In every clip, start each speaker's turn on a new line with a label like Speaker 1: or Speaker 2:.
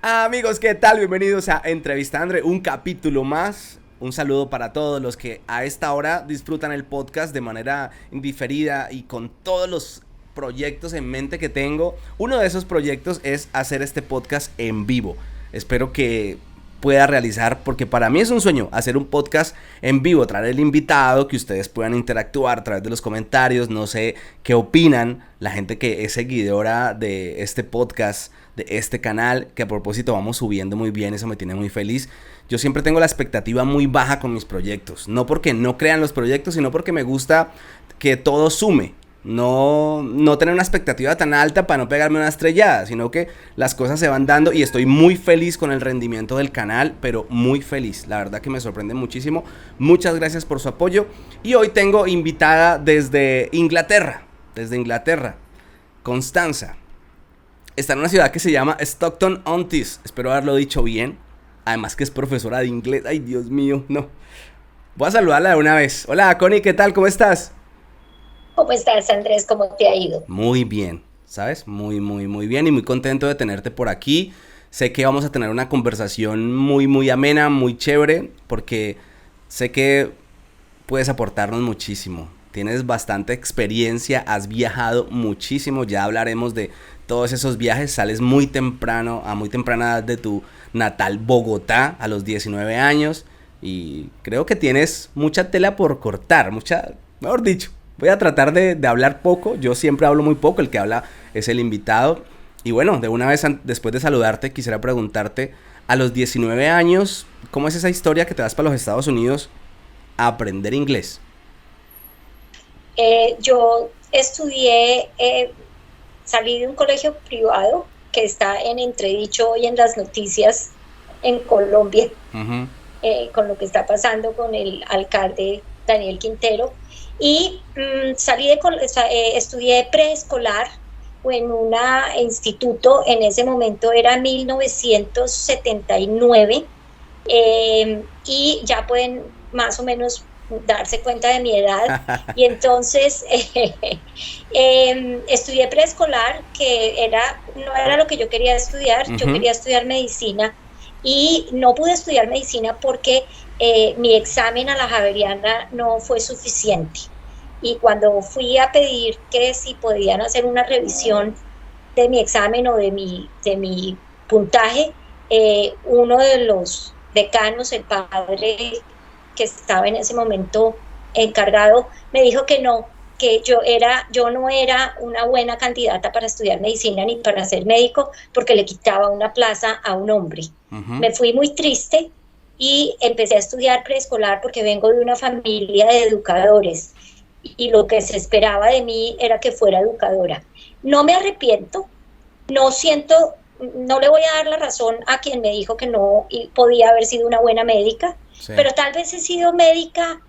Speaker 1: Amigos, ¿qué tal? Bienvenidos a Entrevista Andre, un capítulo más. Un saludo para todos los que a esta hora disfrutan el podcast de manera indiferida y con todos los proyectos en mente que tengo. Uno de esos proyectos es hacer este podcast en vivo. Espero que pueda realizar, porque para mí es un sueño hacer un podcast en vivo, traer el invitado, que ustedes puedan interactuar a través de los comentarios. No sé qué opinan la gente que es seguidora de este podcast, de este canal, que a propósito vamos subiendo muy bien, eso me tiene muy feliz. Yo siempre tengo la expectativa muy baja con mis proyectos, no porque no crean los proyectos, sino porque me gusta que todo sume. No tener una expectativa tan alta para no pegarme una estrellada, sino que las cosas se van dando y estoy muy feliz con el rendimiento del canal, pero muy feliz, la verdad que me sorprende muchísimo. Muchas gracias por su apoyo y hoy tengo invitada desde Inglaterra, Constanza. Está en una ciudad que se llama Stockton-on-Tees, espero haberlo dicho bien, además que es profesora de inglés. Ay, Dios mío, no. Voy a saludarla de una vez. Hola, Connie, ¿qué tal? ¿Cómo estás?
Speaker 2: ¿Cómo estás, Andrés? ¿Cómo te ha ido?
Speaker 1: Muy bien, ¿sabes? Muy bien y muy contento de tenerte por aquí. Sé que vamos a tener una conversación muy amena, muy chévere, porque sé que puedes aportarnos muchísimo. Tienes bastante experiencia, has viajado muchísimo, ya hablaremos de todos esos viajes. Sales muy temprano, a muy temprana edad de tu natal Bogotá, a los 19 años, y creo que tienes mucha tela por cortar, mejor dicho. Voy a tratar de hablar poco, yo siempre hablo muy poco, el que habla es el invitado. Y bueno, de una vez, después de saludarte, quisiera preguntarte, a los 19 años, ¿cómo es esa historia que te vas para los Estados Unidos a aprender inglés?
Speaker 2: Yo estudié, salí de un colegio privado que está en entredicho hoy en las noticias en Colombia,
Speaker 1: Uh-huh.
Speaker 2: con lo que está pasando con el alcalde Daniel Quintero. Y estudié preescolar en un instituto, en ese momento era 1979, y ya pueden más o menos darse cuenta de mi edad. Y entonces estudié preescolar, que no era lo que yo quería estudiar.
Speaker 1: Uh-huh.
Speaker 2: Yo quería estudiar medicina y no pude estudiar medicina porque mi examen a la Javeriana no fue suficiente. Y cuando fui a pedir que si podían hacer una revisión de mi examen o de mi puntaje, uno de los decanos, el padre que estaba en ese momento encargado, me dijo que no, que yo no era una buena candidata para estudiar medicina ni para ser médico, porque le quitaba una plaza a un hombre. Uh-huh. Me fui muy triste y empecé a estudiar preescolar porque vengo de una familia de educadores y lo que se esperaba de mí era que fuera educadora. No me arrepiento, no le voy a dar la razón a quien me dijo que no podía haber sido una buena médica, sí. Pero tal vez he sido médica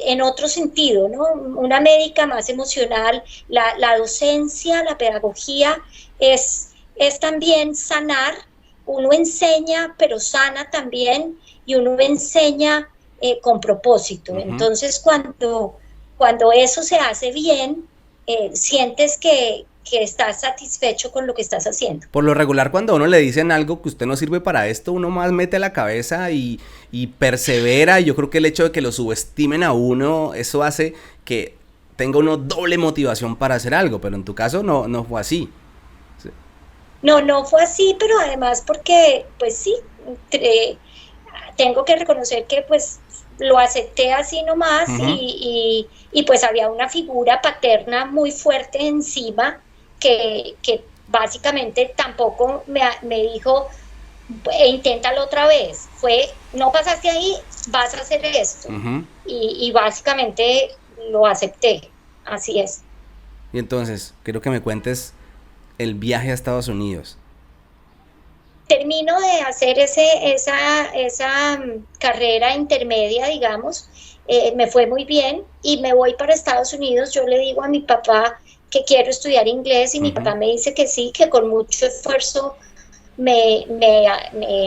Speaker 2: en otro sentido, ¿no? Una médica más emocional. La docencia, la pedagogía es también sanar. Uno enseña, pero sana también, y uno enseña con propósito. Uh-huh. Entonces, cuando eso se hace bien, sientes que estás satisfecho con lo que estás haciendo.
Speaker 1: Por lo regular, cuando a uno le dicen algo que usted no sirve para esto, uno más mete la cabeza y persevera. Y yo creo que el hecho de que lo subestimen a uno, eso hace que tenga uno doble motivación para hacer algo. Pero en tu caso no fue así.
Speaker 2: Sí. No fue así, pero además porque, pues sí, tengo que reconocer que pues lo acepté así nomás. Uh-huh. y pues había una figura paterna muy fuerte encima que básicamente tampoco me dijo inténtalo otra vez. No pasaste ahí, vas a hacer esto. Uh-huh. y básicamente lo acepté, así es.
Speaker 1: Y entonces, quiero que me cuentes el viaje a Estados Unidos.
Speaker 2: Termino de hacer esa carrera intermedia, digamos, me fue muy bien y me voy para Estados Unidos. Yo le digo a mi papá que quiero estudiar inglés y uh-huh. Mi papá me dice que sí, que con mucho esfuerzo me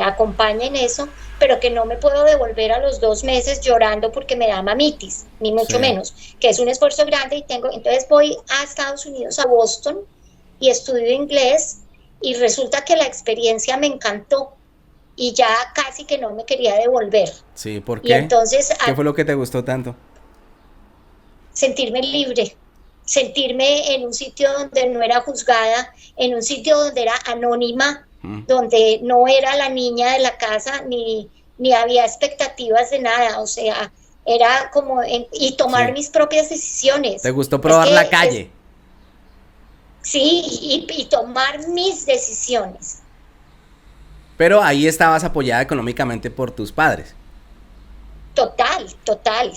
Speaker 2: acompaña en eso, pero que no me puedo devolver a los 2 meses llorando porque me da mamitis, ni mucho menos, que es un esfuerzo grande. Entonces voy a Estados Unidos, a Boston, y estudio inglés. y resulta que la experiencia me encantó y ya casi que no me quería devolver.
Speaker 1: Sí, ¿por
Speaker 2: Y
Speaker 1: qué?
Speaker 2: entonces
Speaker 1: ¿Qué fue lo que te gustó tanto?
Speaker 2: sentirme libre, sentirme en un sitio donde no era juzgada, en un sitio donde era anónima, donde no era la niña de la casa, ni había expectativas de nada, o sea, era como, y tomar
Speaker 1: Sí.
Speaker 2: mis propias decisiones.
Speaker 1: ¿Te gustó
Speaker 2: Es
Speaker 1: probar la
Speaker 2: que,
Speaker 1: calle?
Speaker 2: sí, y tomar mis decisiones.
Speaker 1: Pero ahí estabas apoyada económicamente por tus padres.
Speaker 2: Total, total,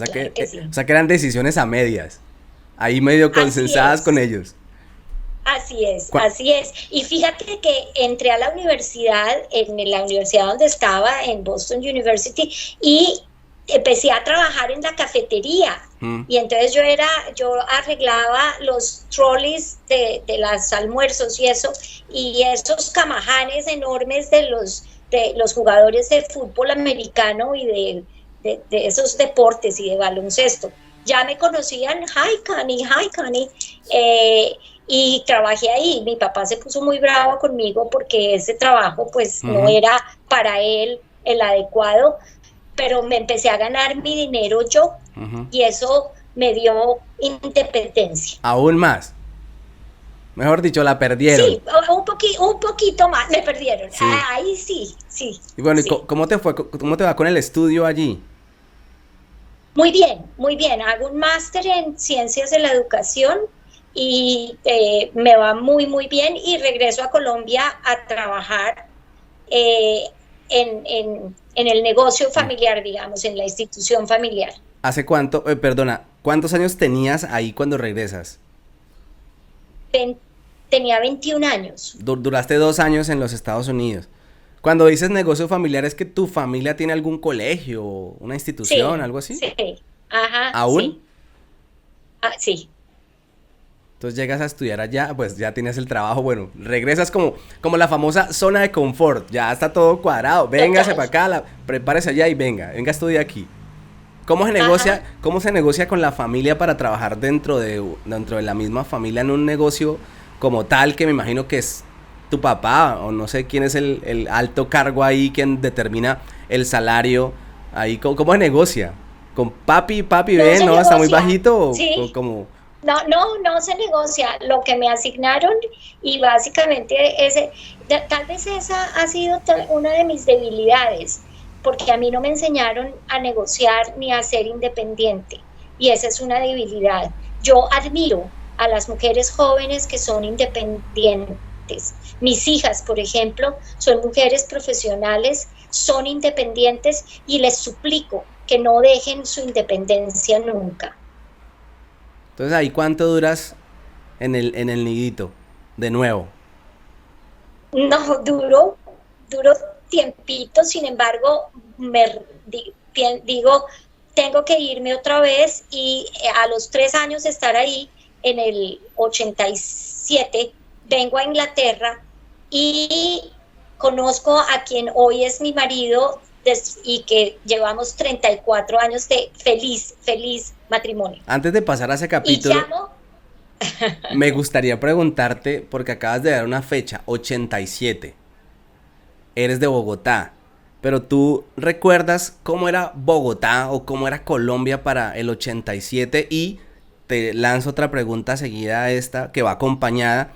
Speaker 2: claro que
Speaker 1: O
Speaker 2: sí.
Speaker 1: sea que eran decisiones a medias. Ahí medio
Speaker 2: Así
Speaker 1: consensadas con
Speaker 2: es.
Speaker 1: ellos.
Speaker 2: Así es,
Speaker 1: ¿Cuá-
Speaker 2: así es. Y fíjate que entré a la universidad, en la universidad donde estaba, en Boston University, y empecé a trabajar en la cafetería.
Speaker 1: Mm,
Speaker 2: Y entonces yo arreglaba los trolleys de los almuerzos y eso, y esos camajanes enormes de los jugadores de fútbol americano y de esos deportes y de baloncesto. Ya me conocían, hi Connie, y trabajé ahí. Mi papá se puso muy bravo conmigo porque ese trabajo pues no
Speaker 1: ujú,
Speaker 2: era para él el adecuado, pero me empecé a ganar mi dinero yo
Speaker 1: ujú.
Speaker 2: y eso me dio independencia.
Speaker 1: Aún más. Mejor dicho, la perdieron.
Speaker 2: Sí, un poquito más, me perdieron.
Speaker 1: Sí.
Speaker 2: Ahí sí, sí,
Speaker 1: Y bueno,
Speaker 2: sí.
Speaker 1: ¿cómo te fue? ¿Cómo te va con el estudio allí?
Speaker 2: Muy bien, muy bien. Hago un máster en ciencias de la educación y me va muy, muy bien y regreso a Colombia a trabajar eh, en el negocio
Speaker 1: Mm.
Speaker 2: familiar, digamos, en la institución familiar.
Speaker 1: ¿Hace cuánto, perdona, cuántos años tenías ahí cuando regresas?
Speaker 2: Ten, tenía 21 años.
Speaker 1: Duraste 2 años en los Estados Unidos. Cuando dices negocio familiar, ¿es que tu familia tiene algún colegio, una institución,
Speaker 2: Sí,
Speaker 1: algo así?
Speaker 2: sí, ajá,
Speaker 1: ¿Aún?
Speaker 2: sí, sí,
Speaker 1: Entonces llegas a estudiar allá, pues ya tienes el trabajo, bueno, regresas como la famosa zona de confort, ya está todo cuadrado, véngase
Speaker 2: total,
Speaker 1: para acá, prepárese allá y venga a estudiar aquí.
Speaker 2: ajá.
Speaker 1: ¿Cómo se negocia con la familia para trabajar dentro de la misma familia en un negocio como tal, que me imagino que es tu papá, o no sé quién es el alto cargo ahí, quien determina el salario, ahí, ¿cómo se negocia? ¿Con papi,
Speaker 2: No
Speaker 1: ven,
Speaker 2: se
Speaker 1: no, está muy
Speaker 2: negocia,
Speaker 1: bajito, o
Speaker 2: sí,
Speaker 1: como,
Speaker 2: no se negocia lo que me asignaron y básicamente tal vez esa ha sido una de mis debilidades, porque a mí no me enseñaron a negociar ni a ser independiente y esa es una debilidad. Yo admiro a las mujeres jóvenes que son independientes. Mis hijas, por ejemplo, son mujeres profesionales, son independientes y les suplico que no dejen su independencia nunca.
Speaker 1: entonces ahí cuánto duras en el nidito, de nuevo?
Speaker 2: No, duro tiempito, sin embargo, digo, tengo que irme otra vez y a los 3 años estar ahí, en el 87, vengo a Inglaterra y conozco a quien hoy es mi marido y que llevamos 34 años de feliz matrimonio.
Speaker 1: Antes de pasar a ese
Speaker 2: Y
Speaker 1: capítulo,
Speaker 2: llamo,
Speaker 1: me gustaría preguntarte, porque acabas de dar una fecha, 87. Eres de Bogotá, pero tú recuerdas cómo era Bogotá o cómo era Colombia para el 87 y te lanzo otra pregunta seguida a esta que va acompañada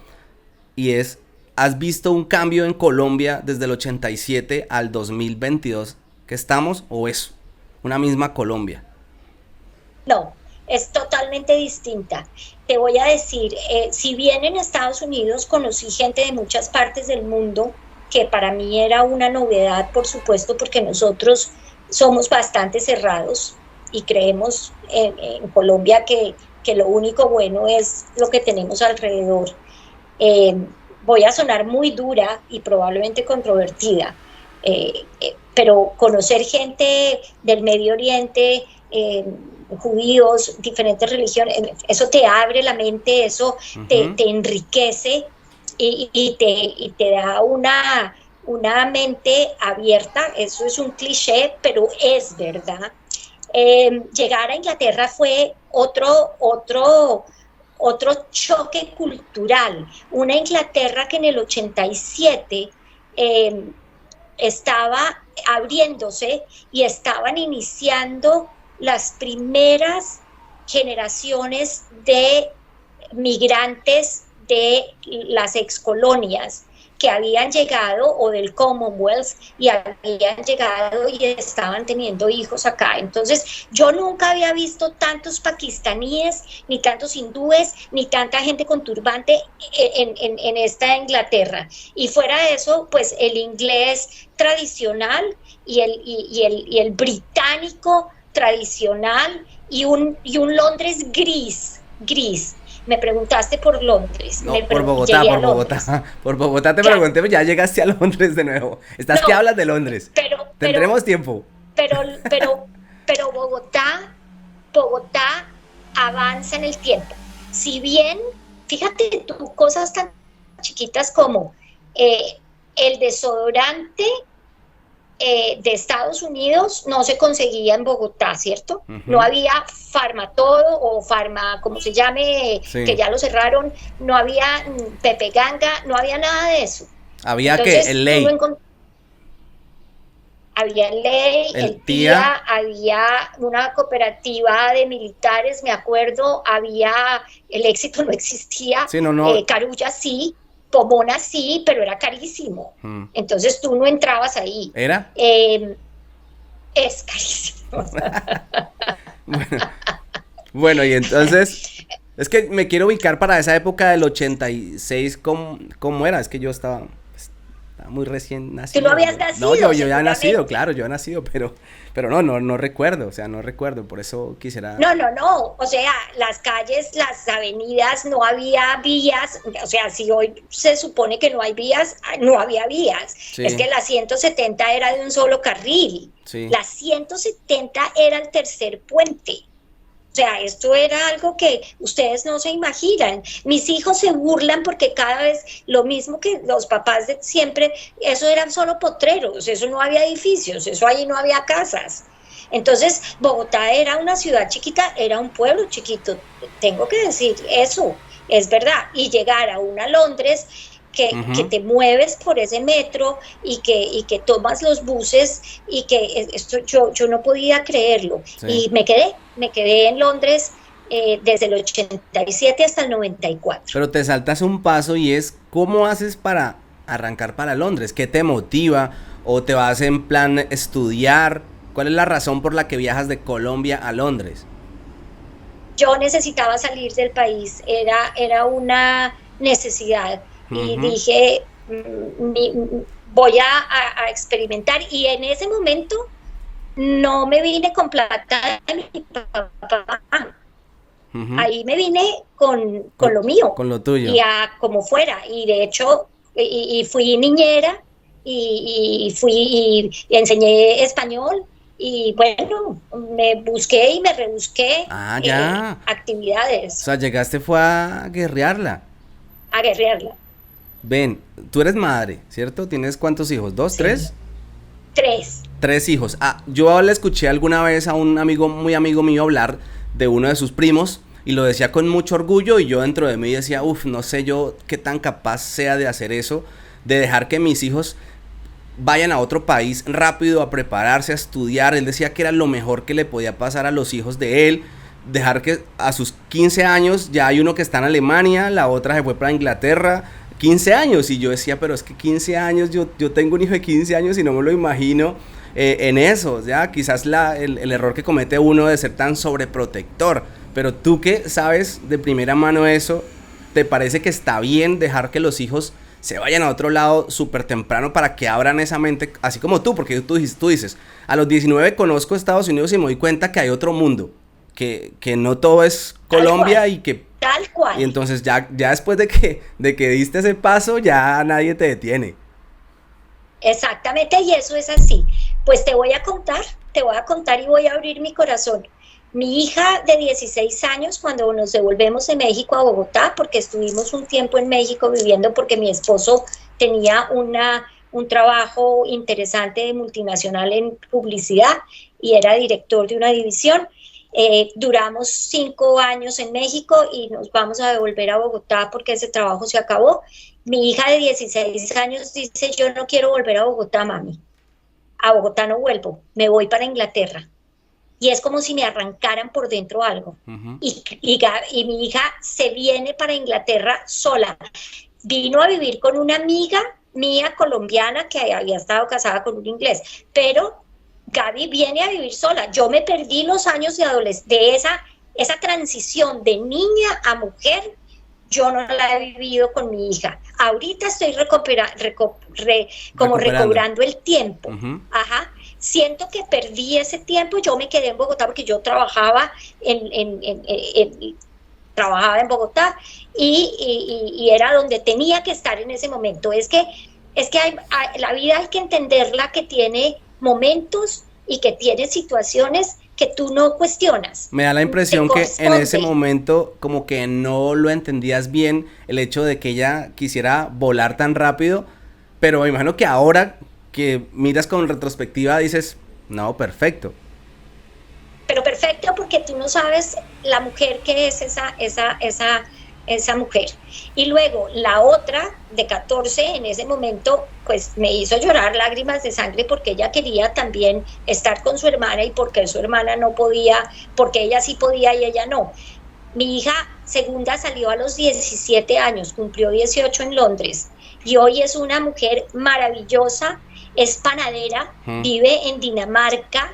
Speaker 1: y es, ¿has visto un cambio en Colombia desde el 87 al 2022 que estamos o es una misma Colombia?
Speaker 2: no, es totalmente distinta. Te voy a decir, si bien en Estados Unidos conocí gente de muchas partes del mundo, que para mí era una novedad, por supuesto, porque nosotros somos bastante cerrados y creemos en Colombia que lo único bueno es lo que tenemos alrededor. Eh, Voy a sonar muy dura y probablemente controvertida, pero conocer gente del Medio Oriente, judíos, diferentes religiones, eso te abre la mente, eso
Speaker 1: Ujú.
Speaker 2: te enriquece y te da una mente abierta. Eso es un cliché, pero es verdad. Llegar a Inglaterra fue otro choque cultural, una Inglaterra que en el 87 estaba abriéndose y estaban iniciando las primeras generaciones de migrantes de las excolonias que habían llegado, o del Commonwealth, y habían llegado y estaban teniendo hijos acá. Entonces, yo nunca había visto tantos pakistaníes, ni tantos hindúes, ni tanta gente con turbante en esta Inglaterra. Y fuera de eso, pues el inglés tradicional y el británico tradicional, y un Londres gris. Me preguntaste por Londres.
Speaker 1: No, por Bogotá, por Bogotá. Por Bogotá te pregunté, pero ya llegaste a Londres de nuevo. Estás que hablas de Londres. Tendremos tiempo.
Speaker 2: Pero Bogotá avanza en el tiempo. Si bien, fíjate tú, cosas tan chiquitas como el desodorante de Estados Unidos no se conseguía en Bogotá, ¿cierto? Uh-huh. No había Farmatodo o Farma, como se llame, sí, que ya lo cerraron, no había Pepe Ganga, no había nada de eso.
Speaker 1: Había que el Ley.
Speaker 2: Había el Ley, el Tía, había una cooperativa de militares, me acuerdo, había el Éxito, no existía, sí, Carulla sí, Pomona sí, pero era carísimo. Entonces tú no entrabas ahí.
Speaker 1: ¿Era?
Speaker 2: Es carísimo.
Speaker 1: Bueno, y entonces, es que me quiero ubicar para esa época del 86, ¿cómo era? Es que yo estaba muy recién nacido.
Speaker 2: ¿Tú no habías nacido?
Speaker 1: No, yo ya he nacido, claro, yo he nacido, pero no recuerdo, o sea, no recuerdo, por eso quisiera...
Speaker 2: No, o sea, las calles, las avenidas, no había vías, o sea, si hoy se supone que no hay vías, no había vías, sí. Es que la 170 era de un solo carril, sí. La 170 era el tercer puente. O sea, esto era algo que ustedes no se imaginan. Mis hijos se burlan porque cada vez lo mismo que los papás de siempre, eso eran solo potreros, eso no había edificios, eso allí no había casas. Entonces, Bogotá era una ciudad chiquita, era un pueblo chiquito, tengo que decir eso, es verdad. Y llegar a una Londres que te mueves por ese metro y que tomas los buses y que esto yo no podía creerlo. Sí. Y me quedé en Londres desde el 87 hasta el 94.
Speaker 1: Pero te saltas un paso y es, ¿cómo haces para arrancar para Londres? ¿Qué te motiva? ¿O te vas en plan estudiar? ¿Cuál es la razón por la que viajas de Colombia a Londres?
Speaker 2: Yo necesitaba salir del país, era una necesidad. Y dije, voy a experimentar, y en ese momento no me vine con plata de mi papá, ahí me vine con lo mío,
Speaker 1: con lo tuyo,
Speaker 2: y como fuera, y de hecho y fui niñera y enseñé español, y bueno, me busqué y me rebusqué actividades.
Speaker 1: O sea, llegaste fue a guerrearla. Ven, tú eres madre, ¿cierto? ¿Tienes cuántos hijos? ¿2, sí.
Speaker 2: 3?
Speaker 1: 3 hijos. Yo le escuché alguna vez a un amigo, muy amigo mío, hablar de uno de sus primos, y lo decía con mucho orgullo, y yo dentro de mí decía, no sé yo qué tan capaz sea de hacer eso, de dejar que mis hijos vayan a otro país rápido a prepararse, a estudiar. Él decía que era lo mejor que le podía pasar a los hijos de él, dejar que a sus 15 años, ya hay uno que está en Alemania, la otra se fue para Inglaterra, 15 años, y yo decía, pero es que 15 años, yo tengo un hijo de 15 años y no me lo imagino en eso, ya, quizás el error que comete uno de ser tan sobreprotector, pero tú que sabes de primera mano eso, ¿te parece que está bien dejar que los hijos se vayan a otro lado súper temprano para que abran esa mente, así como tú? Porque tú dices, a los 19 conozco Estados Unidos y me doy cuenta que hay otro mundo, que no todo es Colombia, y que...
Speaker 2: Tal cual.
Speaker 1: Y entonces ya después de que diste ese paso, ya nadie te detiene.
Speaker 2: Exactamente, y eso es así. Pues te voy a contar y voy a abrir mi corazón. Mi hija de 16 años, cuando nos devolvemos de México a Bogotá, porque estuvimos un tiempo en México viviendo, porque mi esposo tenía un trabajo interesante de multinacional en publicidad y era director de una división, Duramos 5 años en México y nos vamos a devolver a Bogotá porque ese trabajo se acabó. Mi hija de 16 años dice, yo no quiero volver a Bogotá, mami. A Bogotá no vuelvo, me voy para Inglaterra. Y es como si me arrancaran por dentro algo. Uh-huh. Y mi hija se viene para Inglaterra sola. Vino a vivir con una amiga mía colombiana que había estado casada con un inglés, pero Gaby viene a vivir sola. Yo me perdí los años de esa transición de niña a mujer. Yo no la he vivido con mi hija. Ahorita estoy recobrando el tiempo. Uh-huh. Ajá. Siento que perdí ese tiempo. Yo me quedé en Bogotá porque yo trabajaba trabajaba en Bogotá y era donde tenía que estar en ese momento. Es que la vida hay que entenderla, que tiene momentos y que tiene situaciones que tú no cuestionas.
Speaker 1: Me da la impresión que en ese momento como que no lo entendías bien, el hecho de que ella quisiera volar tan rápido, pero me imagino que ahora que miras con retrospectiva dices, no, perfecto.
Speaker 2: Pero perfecto porque tú no sabes la mujer que es esa mujer. Y luego la otra de 14 en ese momento pues me hizo llorar lágrimas de sangre porque ella quería también estar con su hermana y porque su hermana no podía, porque ella sí podía y ella no. Mi hija segunda salió a los 17 años, cumplió 18 en Londres y hoy es una mujer maravillosa, es panadera, vive en Dinamarca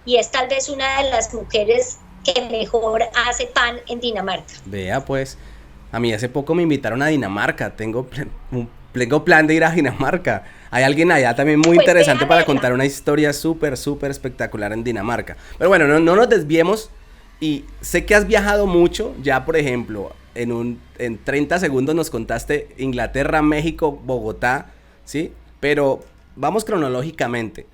Speaker 2: y es tal vez una de las mujeres que mejor hace pan en Dinamarca.
Speaker 1: Vea pues, a mí hace poco me invitaron a Dinamarca, tengo plan de ir a Dinamarca. Hay alguien allá también muy interesante para contar una historia súper espectacular en Dinamarca. Pero bueno, no nos desviemos y sé que has viajado mucho, ya por ejemplo, en 30 segundos nos contaste Inglaterra, México, Bogotá, ¿sí? Pero vamos cronológicamente,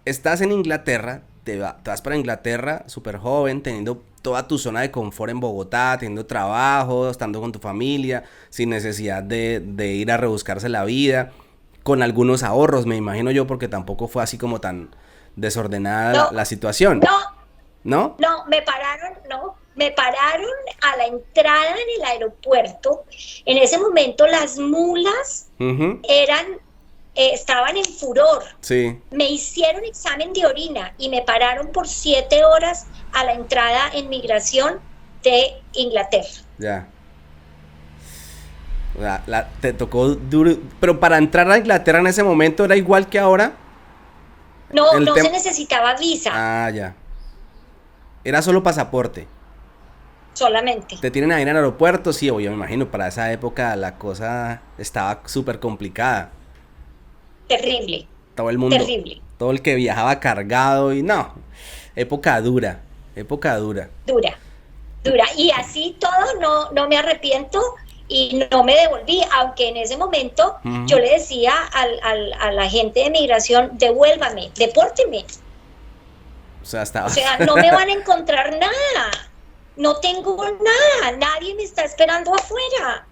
Speaker 1: estás en Inglaterra, te vas para Inglaterra súper joven, teniendo toda tu zona de confort en Bogotá, teniendo trabajo, estando con tu familia, sin necesidad de ir a rebuscarse la vida, con algunos ahorros, me imagino yo, porque tampoco fue así como tan desordenada la situación.
Speaker 2: No, me pararon a la entrada en el aeropuerto. En ese momento las mulas estaban en furor.
Speaker 1: Sí.
Speaker 2: Me hicieron examen de orina y me pararon por 7 horas a la entrada en migración de Inglaterra.
Speaker 1: Ya. Te tocó duro. Pero para entrar a Inglaterra en ese momento era igual que ahora.
Speaker 2: No se necesitaba visa.
Speaker 1: Ah, ya. Era solo pasaporte.
Speaker 2: Solamente.
Speaker 1: Te tienen ahí en el aeropuerto, sí, yo me imagino, para esa época la cosa estaba súper complicada.
Speaker 2: Terrible.
Speaker 1: Todo el mundo. Terrible. Todo el que viajaba cargado y no. Época dura.
Speaker 2: Dura. Y así todo no me arrepiento y no me devolví, aunque en ese momento yo le decía a la gente de migración, devuélvame, depórteme.
Speaker 1: O sea,
Speaker 2: no me van a encontrar nada. No tengo nada. Nadie me está esperando afuera.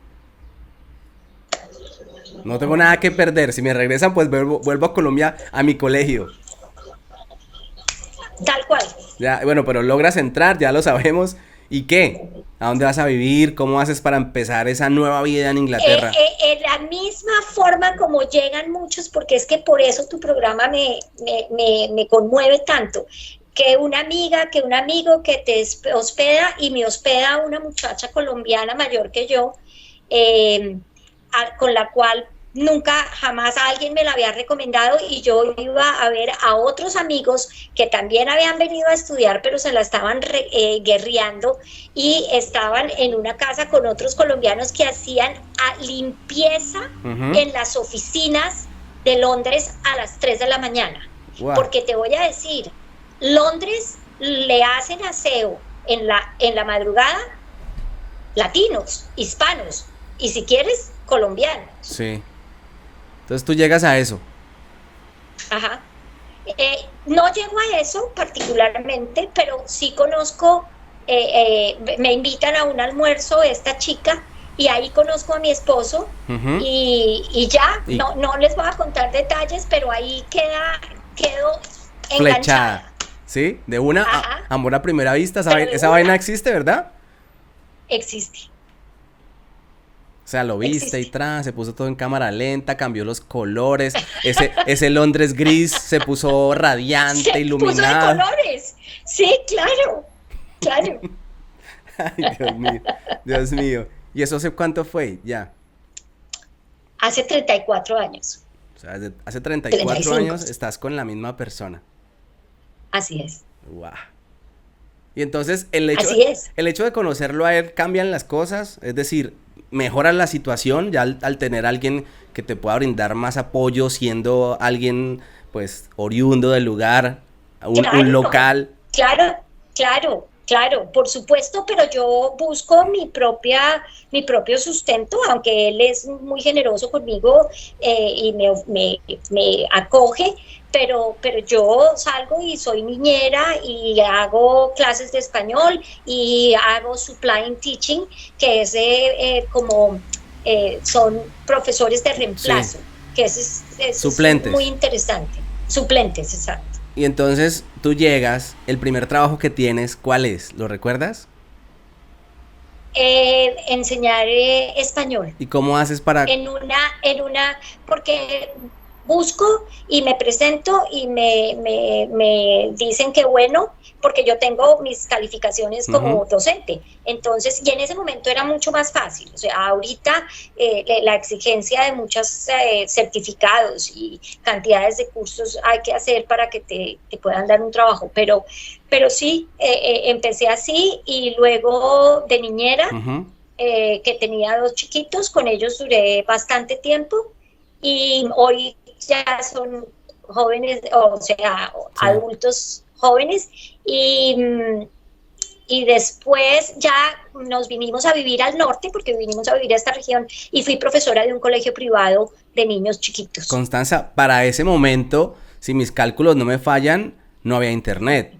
Speaker 1: No tengo nada que perder. Si me regresan, pues vuelvo a Colombia, a mi colegio.
Speaker 2: Tal cual.
Speaker 1: Ya, bueno, pero logras entrar, ya lo sabemos. ¿Y qué? ¿A dónde vas a vivir? ¿Cómo haces para empezar esa nueva vida en Inglaterra?
Speaker 2: En la misma forma como llegan muchos, porque es que por eso tu programa me conmueve tanto. Que una amiga, que un amigo que te hospeda y me hospeda una muchacha colombiana mayor que yo, con la cual nunca jamás alguien me la había recomendado y yo iba a ver a otros amigos que también habían venido a estudiar pero se la estaban guerreando y estaban en una casa con otros colombianos que hacían limpieza en las oficinas de Londres a las 3 de la mañana. Wow. Porque te voy a decir, Londres le hacen aseo en la madrugada latinos, hispanos y si quieres colombianos.
Speaker 1: Sí. Entonces tú llegas a eso.
Speaker 2: Ajá. No llego a eso particularmente, pero sí conozco, me invitan a un almuerzo esta chica y ahí conozco a mi esposo y ya, no les voy a contar detalles, pero ahí quedo enganchada.
Speaker 1: ¿Sí? De una,
Speaker 2: Ajá,
Speaker 1: amor a primera vista,
Speaker 2: pero de
Speaker 1: esa vaina
Speaker 2: una
Speaker 1: existe, ¿verdad?
Speaker 2: existe,
Speaker 1: O sea, lo viste y
Speaker 2: existe.
Speaker 1: tras, se puso todo en cámara lenta, cambió los colores, ese Londres gris se puso
Speaker 2: Se
Speaker 1: radiante,
Speaker 2: puso de
Speaker 1: iluminado.
Speaker 2: colores. Sí, claro, claro.
Speaker 1: Ay, Dios mío, Dios mío. ¿Y eso hace cuánto fue? Ya.
Speaker 2: Hace 34 años,
Speaker 1: O sea, hace 34
Speaker 2: 35.
Speaker 1: años estás con la misma persona.
Speaker 2: Así es,
Speaker 1: Guau. Y entonces
Speaker 2: así es.
Speaker 1: el hecho de conocerlo a él cambian las cosas, es decir, mejora la situación ya al tener alguien que te pueda brindar más apoyo, siendo alguien pues oriundo del lugar, un
Speaker 2: Claro,
Speaker 1: local.
Speaker 2: claro, claro, claro, por supuesto, pero yo busco mi propio sustento, aunque él es muy generoso conmigo y me acoge, pero yo salgo y soy niñera y hago clases de español y hago supplying teaching, que es son profesores de
Speaker 1: Sí,
Speaker 2: reemplazo, que eso es muy
Speaker 1: suplentes.
Speaker 2: interesante. Suplentes, exacto.
Speaker 1: Y entonces tú llegas, el primer trabajo que tienes, ¿cuál es? ¿Lo recuerdas?
Speaker 2: Enseñar español
Speaker 1: ¿Y cómo haces para...?
Speaker 2: porque busco y me presento y me dicen que bueno, porque yo tengo mis calificaciones
Speaker 1: Ujú.
Speaker 2: como docente. Entonces, y en ese momento era mucho más fácil. O sea, ahorita la exigencia de muchos certificados y cantidades de cursos hay que hacer para que te puedan dar un trabajo. Pero sí, empecé así y luego de niñera
Speaker 1: Ujú.
Speaker 2: que tenía dos chiquitos, con ellos duré bastante tiempo y hoy ya son jóvenes, o sea,
Speaker 1: Sí.
Speaker 2: adultos jóvenes y después ya nos vinimos a vivir al norte porque vinimos a vivir a esta región y fui profesora de un colegio privado de niños chiquitos.
Speaker 1: Constanza, para ese momento, si mis cálculos no me fallan, no había internet.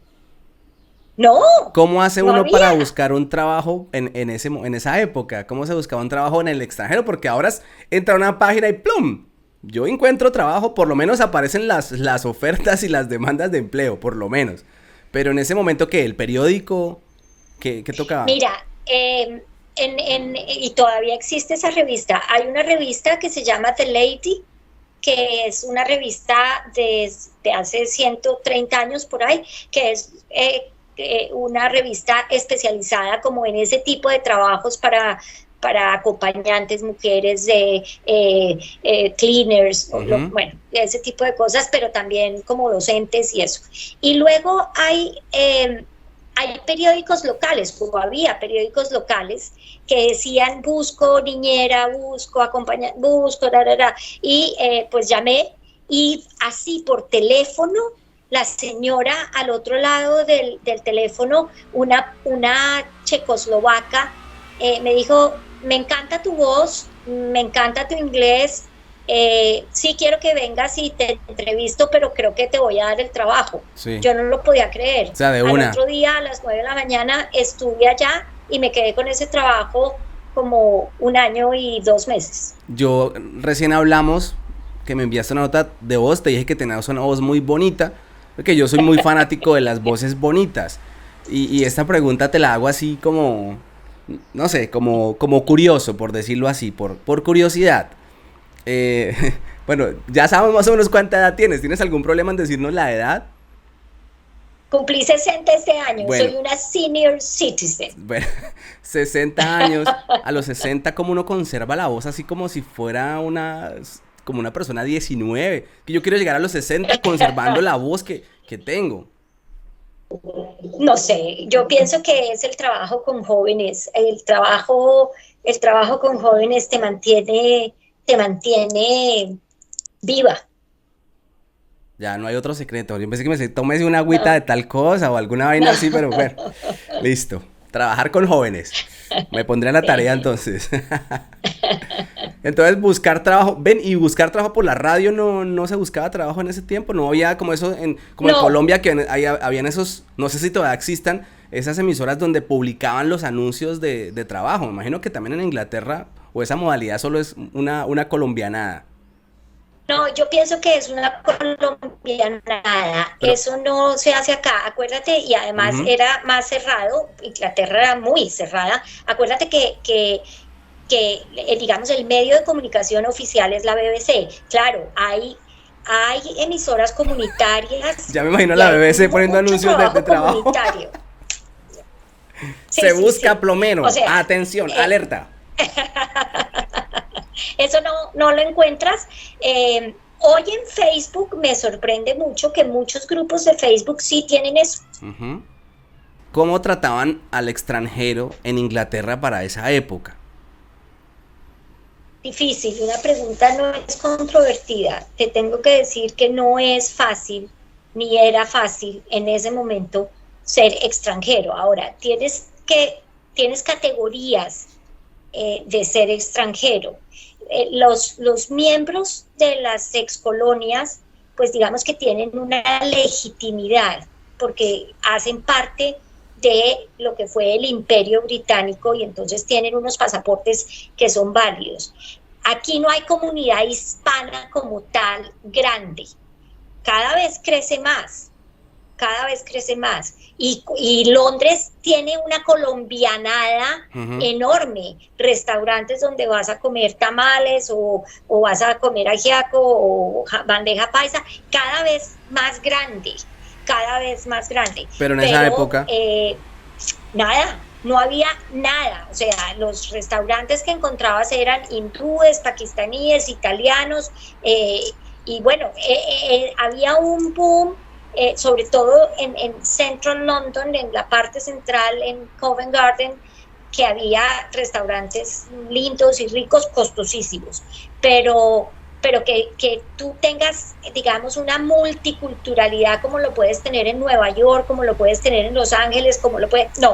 Speaker 2: No,
Speaker 1: ¿Cómo hace
Speaker 2: no
Speaker 1: uno para
Speaker 2: había.
Speaker 1: buscar un trabajo en esa época? ¿Cómo se buscaba un trabajo en el extranjero? Porque ahora entra a una página y ¡plum! Yo encuentro trabajo, por lo menos aparecen las ofertas y las demandas de empleo, por lo menos. Pero en ese momento, ¿qué? ¿El periódico? ¿Qué tocaba?
Speaker 2: Mira, y todavía existe esa revista. Hay una revista que se llama The Lady, que es una revista de hace 130 años por ahí, que es una revista especializada como en ese tipo de trabajos para acompañantes, mujeres, cleaners,
Speaker 1: Ujú.
Speaker 2: bueno, ese tipo de cosas, pero también como docentes y eso. Y luego hay periódicos locales, como había periódicos locales que decían busco niñera, busco acompañante, busco, y pues llamé y así por teléfono, la señora al otro lado del teléfono, una checoslovaca, me dijo, me encanta tu voz, me encanta tu inglés, sí quiero que vengas y te entrevisto, pero creo que te voy a dar el trabajo.
Speaker 1: Sí.
Speaker 2: Yo no lo podía creer.
Speaker 1: O sea, de
Speaker 2: Al
Speaker 1: una.
Speaker 2: otro día, a las 9 de la mañana, estuve allá y me quedé con ese trabajo como 1 año y 2 meses.
Speaker 1: Yo recién hablamos que me enviaste una nota de voz, te dije que tenías una voz muy bonita, porque yo soy muy fanático de las voces bonitas. Y esta pregunta te la hago así como, no sé, como curioso, por decirlo así, por curiosidad. Eh, bueno, ya sabemos más o menos cuánta edad tienes. ¿Tienes algún problema en decirnos la edad?
Speaker 2: Cumplí 60 este año,
Speaker 1: Bueno,
Speaker 2: soy una senior citizen.
Speaker 1: bueno, 60 años. A los 60 como uno conserva la voz así como si fuera como una persona 19. Que yo quiero llegar a los 60 conservando la voz que tengo.
Speaker 2: No sé, yo pienso que es el trabajo con jóvenes, el trabajo con jóvenes te mantiene viva.
Speaker 1: Ya no hay otro secreto. Yo pensé que tómese una agüita de
Speaker 2: No,
Speaker 1: tal cosa o alguna vaina
Speaker 2: no,
Speaker 1: así, pero bueno, listo. Trabajar con jóvenes. Me pondré a la tarea
Speaker 2: sí.
Speaker 1: entonces. Entonces buscar trabajo, ven, y buscar trabajo por la radio no se buscaba trabajo en ese tiempo, no había como eso como en
Speaker 2: No,
Speaker 1: Colombia que habían esos, no sé si todavía existan, esas emisoras donde publicaban los anuncios de trabajo. Me imagino que también en Inglaterra, o esa modalidad solo es una colombianada.
Speaker 2: No, yo pienso que es una colombianada,
Speaker 1: Pero,
Speaker 2: eso no se hace acá, acuérdate, y además
Speaker 1: ujú,
Speaker 2: era más cerrado, Inglaterra era muy cerrada, acuérdate que digamos, el medio de comunicación oficial es la BBC, claro, hay emisoras comunitarias
Speaker 1: ya me imagino a
Speaker 2: y
Speaker 1: la
Speaker 2: hay
Speaker 1: BBC poniendo
Speaker 2: mucho
Speaker 1: anuncios de
Speaker 2: trabajo
Speaker 1: trabajo.
Speaker 2: comunitario, sí,
Speaker 1: Se
Speaker 2: sí,
Speaker 1: busca
Speaker 2: sí, o
Speaker 1: plomero.
Speaker 2: sea,
Speaker 1: Atención,
Speaker 2: eh,
Speaker 1: alerta.
Speaker 2: eso no lo encuentras. Hoy en Facebook me sorprende mucho que muchos grupos de Facebook sí tienen eso.
Speaker 1: Ujú. ¿Cómo trataban al extranjero en Inglaterra para esa época?
Speaker 2: Difícil, una pregunta no es controvertida. Te tengo que decir que no es fácil, ni era fácil en ese momento ser extranjero. Ahora, tienes categorías de ser extranjero. Los miembros de las excolonias, pues digamos que tienen una legitimidad, porque hacen parte de lo que fue el Imperio Británico y entonces tienen unos pasaportes que son válidos. Aquí no hay comunidad hispana como tal grande, cada vez crece más, cada vez crece más. Y Londres tiene una colombianada
Speaker 1: Ujú.
Speaker 2: enorme, restaurantes donde vas a comer tamales o vas a comer ajiaco o bandeja paisa, cada vez más grande, cada vez más grande.
Speaker 1: Pero en esa
Speaker 2: Pero
Speaker 1: época,
Speaker 2: nada, no había nada, o sea, los restaurantes que encontrabas eran hindúes, pakistaníes, italianos, y bueno, había un boom, sobre todo en Central London, en la parte central, en Covent Garden, que había restaurantes lindos y ricos, costosísimos, pero que tú tengas, digamos, una multiculturalidad como lo puedes tener en Nueva York, como lo puedes tener en Los Ángeles, como lo puedes, no,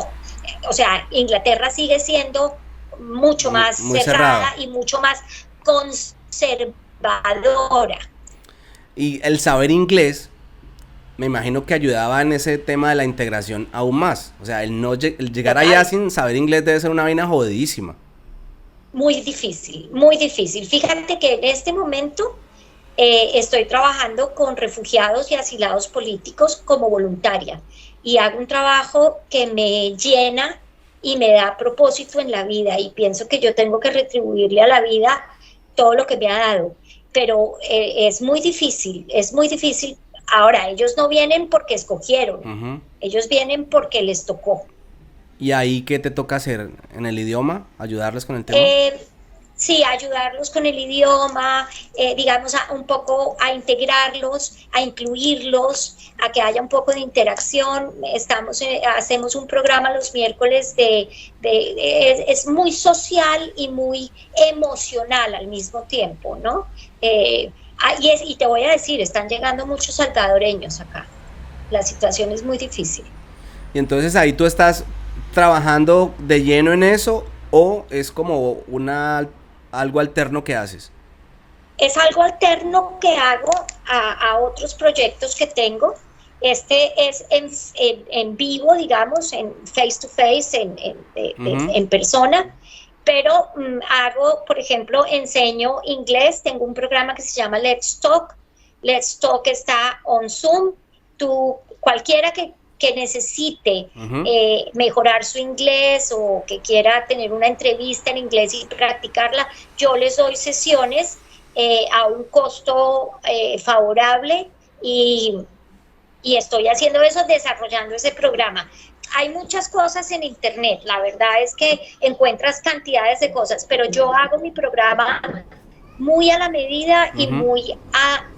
Speaker 2: o sea, Inglaterra sigue siendo mucho
Speaker 1: muy,
Speaker 2: más
Speaker 1: muy
Speaker 2: cerrada
Speaker 1: cerrado.
Speaker 2: y mucho más conservadora.
Speaker 1: Y el saber inglés, me imagino que ayudaba en ese tema de la integración aún más. O sea, el llegar allá
Speaker 2: Total,
Speaker 1: sin saber inglés debe ser una vaina jodidísima.
Speaker 2: muy difícil, muy difícil. Fíjate que en este momento estoy trabajando con refugiados y asilados políticos como voluntaria y hago un trabajo que me llena y me da propósito en la vida y pienso que yo tengo que retribuirle a la vida todo lo que me ha dado, pero es muy difícil, es muy difícil. Ahora, ellos no vienen porque escogieron,
Speaker 1: Ujú.
Speaker 2: ellos vienen porque les tocó.
Speaker 1: ¿Y ahí qué te toca hacer en el idioma? ¿Ayudarles con el tema?
Speaker 2: Eh, sí, ayudarlos con el idioma, digamos, un poco a integrarlos, a incluirlos, a que haya un poco de interacción. Hacemos un programa los miércoles es muy social y muy emocional al mismo tiempo, ¿no? Y te voy a decir, están llegando muchos salvadoreños acá. La situación es muy difícil.
Speaker 1: Y entonces ahí tú estás trabajando de lleno en eso o es como algo alterno que haces.
Speaker 2: Es algo alterno que hago a otros proyectos que tengo. Este es en vivo, digamos, en face to face,
Speaker 1: Ujú.
Speaker 2: en persona, pero hago, por ejemplo, enseño inglés, tengo un programa que se llama Let's Talk. Let's Talk está on Zoom. Cualquiera que necesite
Speaker 1: Ujú.
Speaker 2: mejorar su inglés o que quiera tener una entrevista en inglés y practicarla, yo les doy sesiones a un costo favorable y estoy haciendo eso, desarrollando ese programa. Hay muchas cosas en internet, la verdad es que encuentras cantidades de cosas, pero yo hago mi programa muy a la medida y
Speaker 1: Ujú.
Speaker 2: muy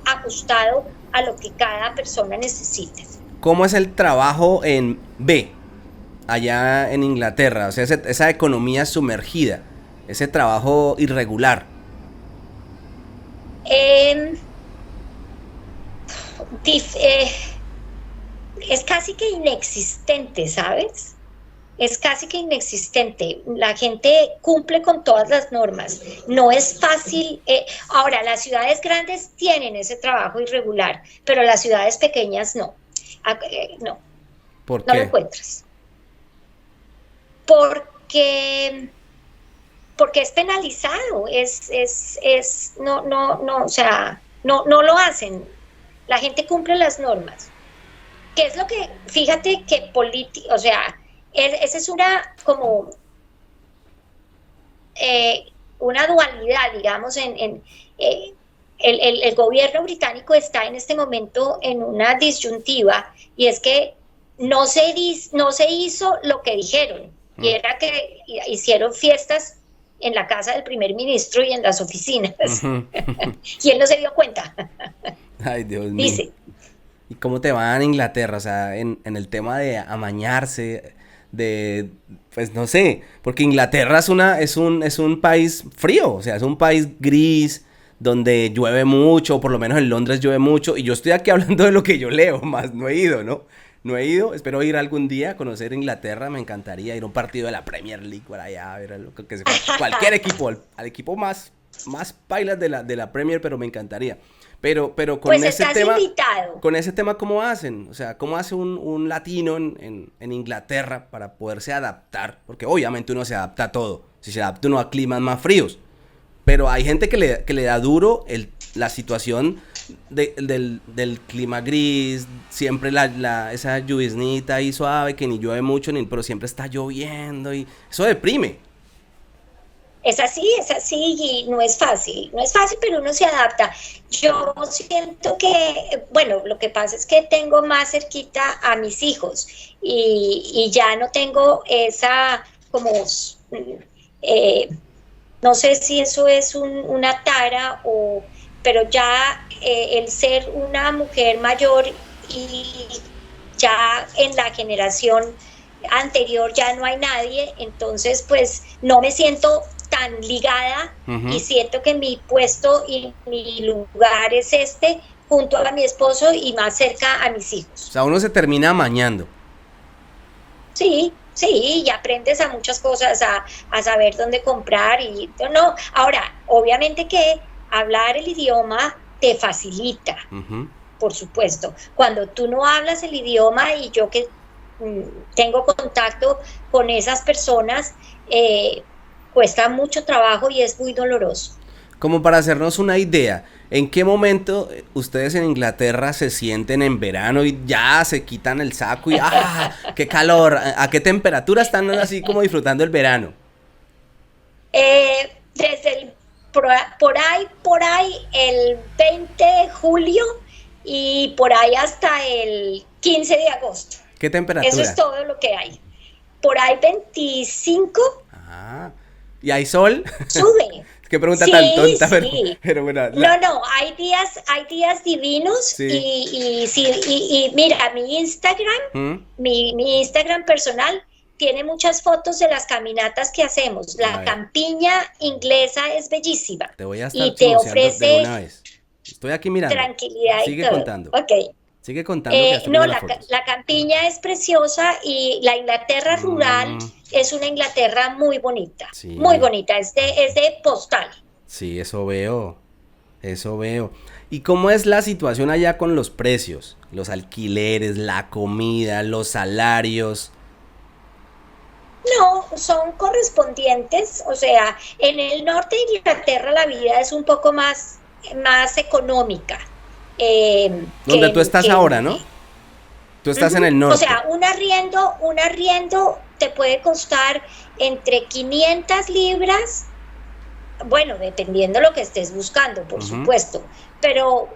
Speaker 2: ajustado a lo que cada persona necesita.
Speaker 1: ¿Cómo es el trabajo en B, allá en Inglaterra? O sea, esa economía sumergida, ese trabajo irregular.
Speaker 2: Eh, eh, es casi que inexistente, ¿sabes? Es casi que inexistente. La gente cumple con todas las normas. No es fácil. Ahora, las ciudades grandes tienen ese trabajo irregular, pero las ciudades pequeñas no. No,
Speaker 1: ¿Por
Speaker 2: no lo
Speaker 1: qué?
Speaker 2: encuentras. Porque, porque es penalizado. No, o sea, no lo hacen. La gente cumple las normas. ¿Qué es lo que, fíjate que o sea, esa es como una dualidad, digamos, el gobierno británico está en este momento en una disyuntiva, y es que no se hizo lo que dijeron, y era que hicieron fiestas en la casa del primer ministro y en las oficinas, y él no se dio cuenta.
Speaker 1: Ay, Dios mío.
Speaker 2: Dice.
Speaker 1: ¿Y cómo te va en Inglaterra? O sea, en el tema de amañarse, pues no sé, porque Inglaterra es un país frío, o sea, es un país gris, donde llueve mucho, por lo menos en Londres llueve mucho, y yo estoy aquí hablando de lo que yo leo, más no he ido, ¿no? No he ido, espero ir algún día a conocer Inglaterra, me encantaría ir a un partido de la Premier League por allá, a ver cualquier equipo, al equipo más pailas de la Premier, pero me encantaría. Pero con
Speaker 2: pues
Speaker 1: ese tema,
Speaker 2: invitado.
Speaker 1: con ese tema, ¿cómo hacen? O sea, ¿cómo hace un latino en Inglaterra para poderse adaptar? Porque obviamente uno se adapta a todo, si se adapta uno a climas más fríos. Pero hay gente que le da duro la situación del clima gris, siempre esa lluviznita ahí suave, que ni llueve mucho, pero siempre está lloviendo, y eso deprime.
Speaker 2: Es así, y no es fácil, pero uno se adapta. Yo siento que, bueno, lo que pasa es que tengo más cerquita a mis hijos, y ya no tengo esa como... no sé si eso es una tara, pero ya el ser una mujer mayor, y ya en la generación anterior ya no hay nadie, entonces pues no me siento tan ligada, y siento que mi puesto y mi lugar es junto a mi esposo y más cerca a mis hijos.
Speaker 1: O sea, uno se termina amañando.
Speaker 2: Sí, y aprendes a muchas cosas, a saber dónde comprar, y no. Ahora, obviamente que hablar el idioma te facilita, por supuesto. Cuando tú no hablas el idioma, y yo que tengo contacto con esas personas, cuesta mucho trabajo y es muy doloroso.
Speaker 1: Como para hacernos una idea, ¿en qué momento ustedes en Inglaterra se sienten en verano y ya se quitan el saco y ¡ah! ¡Qué calor! ¿A qué temperatura están así como disfrutando el verano?
Speaker 2: Desde por ahí el 20 de julio y por ahí hasta el 15 de agosto.
Speaker 1: ¿Qué temperatura?
Speaker 2: Eso es todo lo que hay. Por ahí 25.
Speaker 1: Ah, ¿y hay sol?
Speaker 2: Sube.
Speaker 1: Qué pregunta tan tonta,
Speaker 2: sí.
Speaker 1: pero bueno.
Speaker 2: No, hay días divinos, sí. y mira, mi Instagram, mi Instagram personal tiene muchas fotos de las caminatas que hacemos. La campiña inglesa es bellísima.
Speaker 1: Te voy a estar
Speaker 2: y te ofrece
Speaker 1: de una vez. Estoy aquí mirando.
Speaker 2: Tranquilidad.
Speaker 1: Sigue
Speaker 2: y todo.
Speaker 1: Contando.
Speaker 2: Ok.
Speaker 1: Sigue contando. Que
Speaker 2: no, la campiña es preciosa, y la Inglaterra rural es una Inglaterra muy bonita, muy bonita, es de postal.
Speaker 1: Sí, eso veo. ¿Y cómo es la situación allá con los precios? Los alquileres, la comida, los salarios.
Speaker 2: No, son correspondientes, o sea, en el norte de Inglaterra la vida es un poco más económica.
Speaker 1: Donde tú estás ahora, ¿no? Tú estás en el norte.
Speaker 2: O sea, un arriendo te puede costar entre 500 libras, bueno, dependiendo lo que estés buscando, por supuesto, pero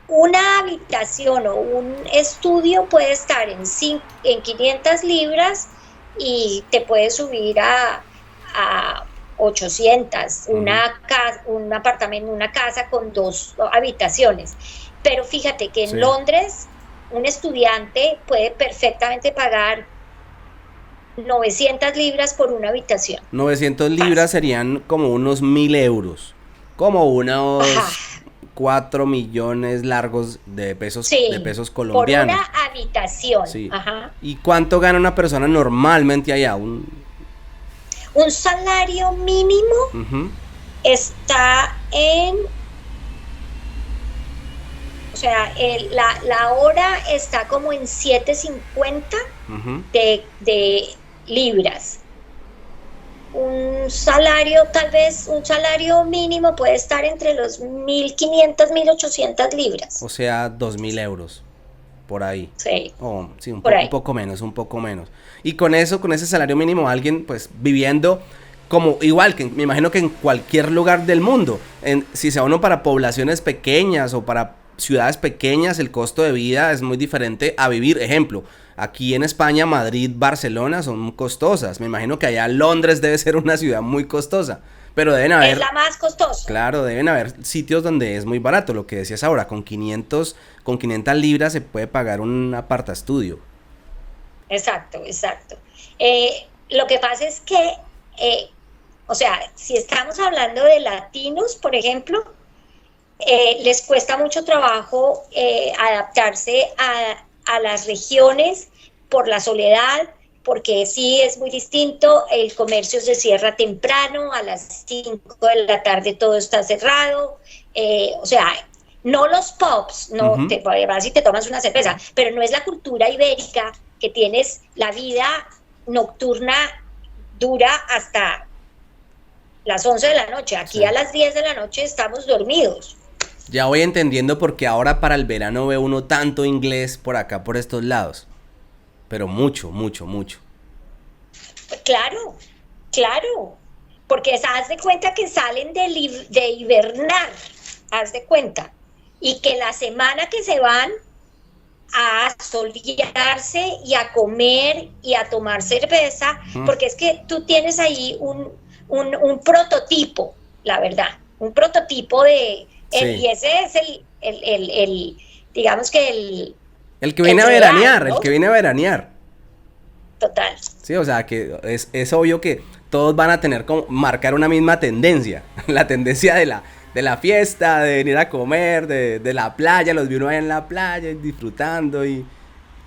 Speaker 2: una habitación o un estudio puede estar en 500 libras y te puede subir a 800, un apartamento, una casa con 2 habitaciones. Pero fíjate que en Londres un estudiante puede perfectamente pagar 900 libras por una habitación.
Speaker 1: 900 libras serían como unos 1.000 euros, como unos 4 millones largos de pesos, de pesos colombianos.
Speaker 2: Por una habitación.
Speaker 1: Sí. ¿Y cuánto gana una persona normalmente allá? Un
Speaker 2: salario mínimo está en... O sea, la hora está como en 7.50 de libras. un salario, tal vez un salario mínimo puede estar entre los 1.500, 1.800 libras.
Speaker 1: O sea, 2.000 euros, por ahí.
Speaker 2: Sí,
Speaker 1: Oh, sí,
Speaker 2: por
Speaker 1: un
Speaker 2: ahí.
Speaker 1: poco menos, un poco menos. Y con eso, con ese salario mínimo, alguien pues viviendo como igual que me imagino que en cualquier lugar del mundo, si sea uno para poblaciones pequeñas o para ciudades pequeñas, el costo de vida es muy diferente a vivir. Ejemplo, aquí en España, Madrid, Barcelona son costosas. Me imagino que allá Londres debe ser una ciudad muy costosa. Pero deben
Speaker 2: Es
Speaker 1: haber,
Speaker 2: la más costosa.
Speaker 1: claro, deben haber sitios donde es muy barato. Lo que decías ahora, con 500 libras se puede pagar un aparta estudio.
Speaker 2: Exacto, exacto. Lo que pasa es que, o sea, si estamos hablando de latinos, por ejemplo, les cuesta mucho trabajo adaptarse a las regiones por la soledad, porque sí es muy distinto, el comercio se cierra temprano, a las 5 de la tarde todo está cerrado, o sea, no los pubs, no te vas y te tomas una cerveza, pero no es la cultura ibérica que tienes, la vida nocturna dura hasta las 11 de la noche, aquí
Speaker 1: Sí.
Speaker 2: a las 10 de la noche estamos dormidos.
Speaker 1: Ya voy entendiendo porque ahora para el verano ve uno tanto inglés por acá, por estos lados. Pero mucho, mucho, mucho.
Speaker 2: Claro, claro, porque haz de cuenta que salen de hibernar, haz de cuenta, y que la semana que se van a solearse y a comer y a tomar cerveza, porque es que tú tienes ahí un prototipo, la verdad, un prototipo de,
Speaker 1: Sí.
Speaker 2: y ese es el digamos que
Speaker 1: el que viene a
Speaker 2: real,
Speaker 1: veranear,
Speaker 2: ¿no?
Speaker 1: el que viene a veranear.
Speaker 2: Total.
Speaker 1: Sí, o sea que es obvio que todos van a tener como marcar una misma tendencia. La tendencia de la fiesta, de venir a comer, de la playa, los vi uno ahí en la playa disfrutando y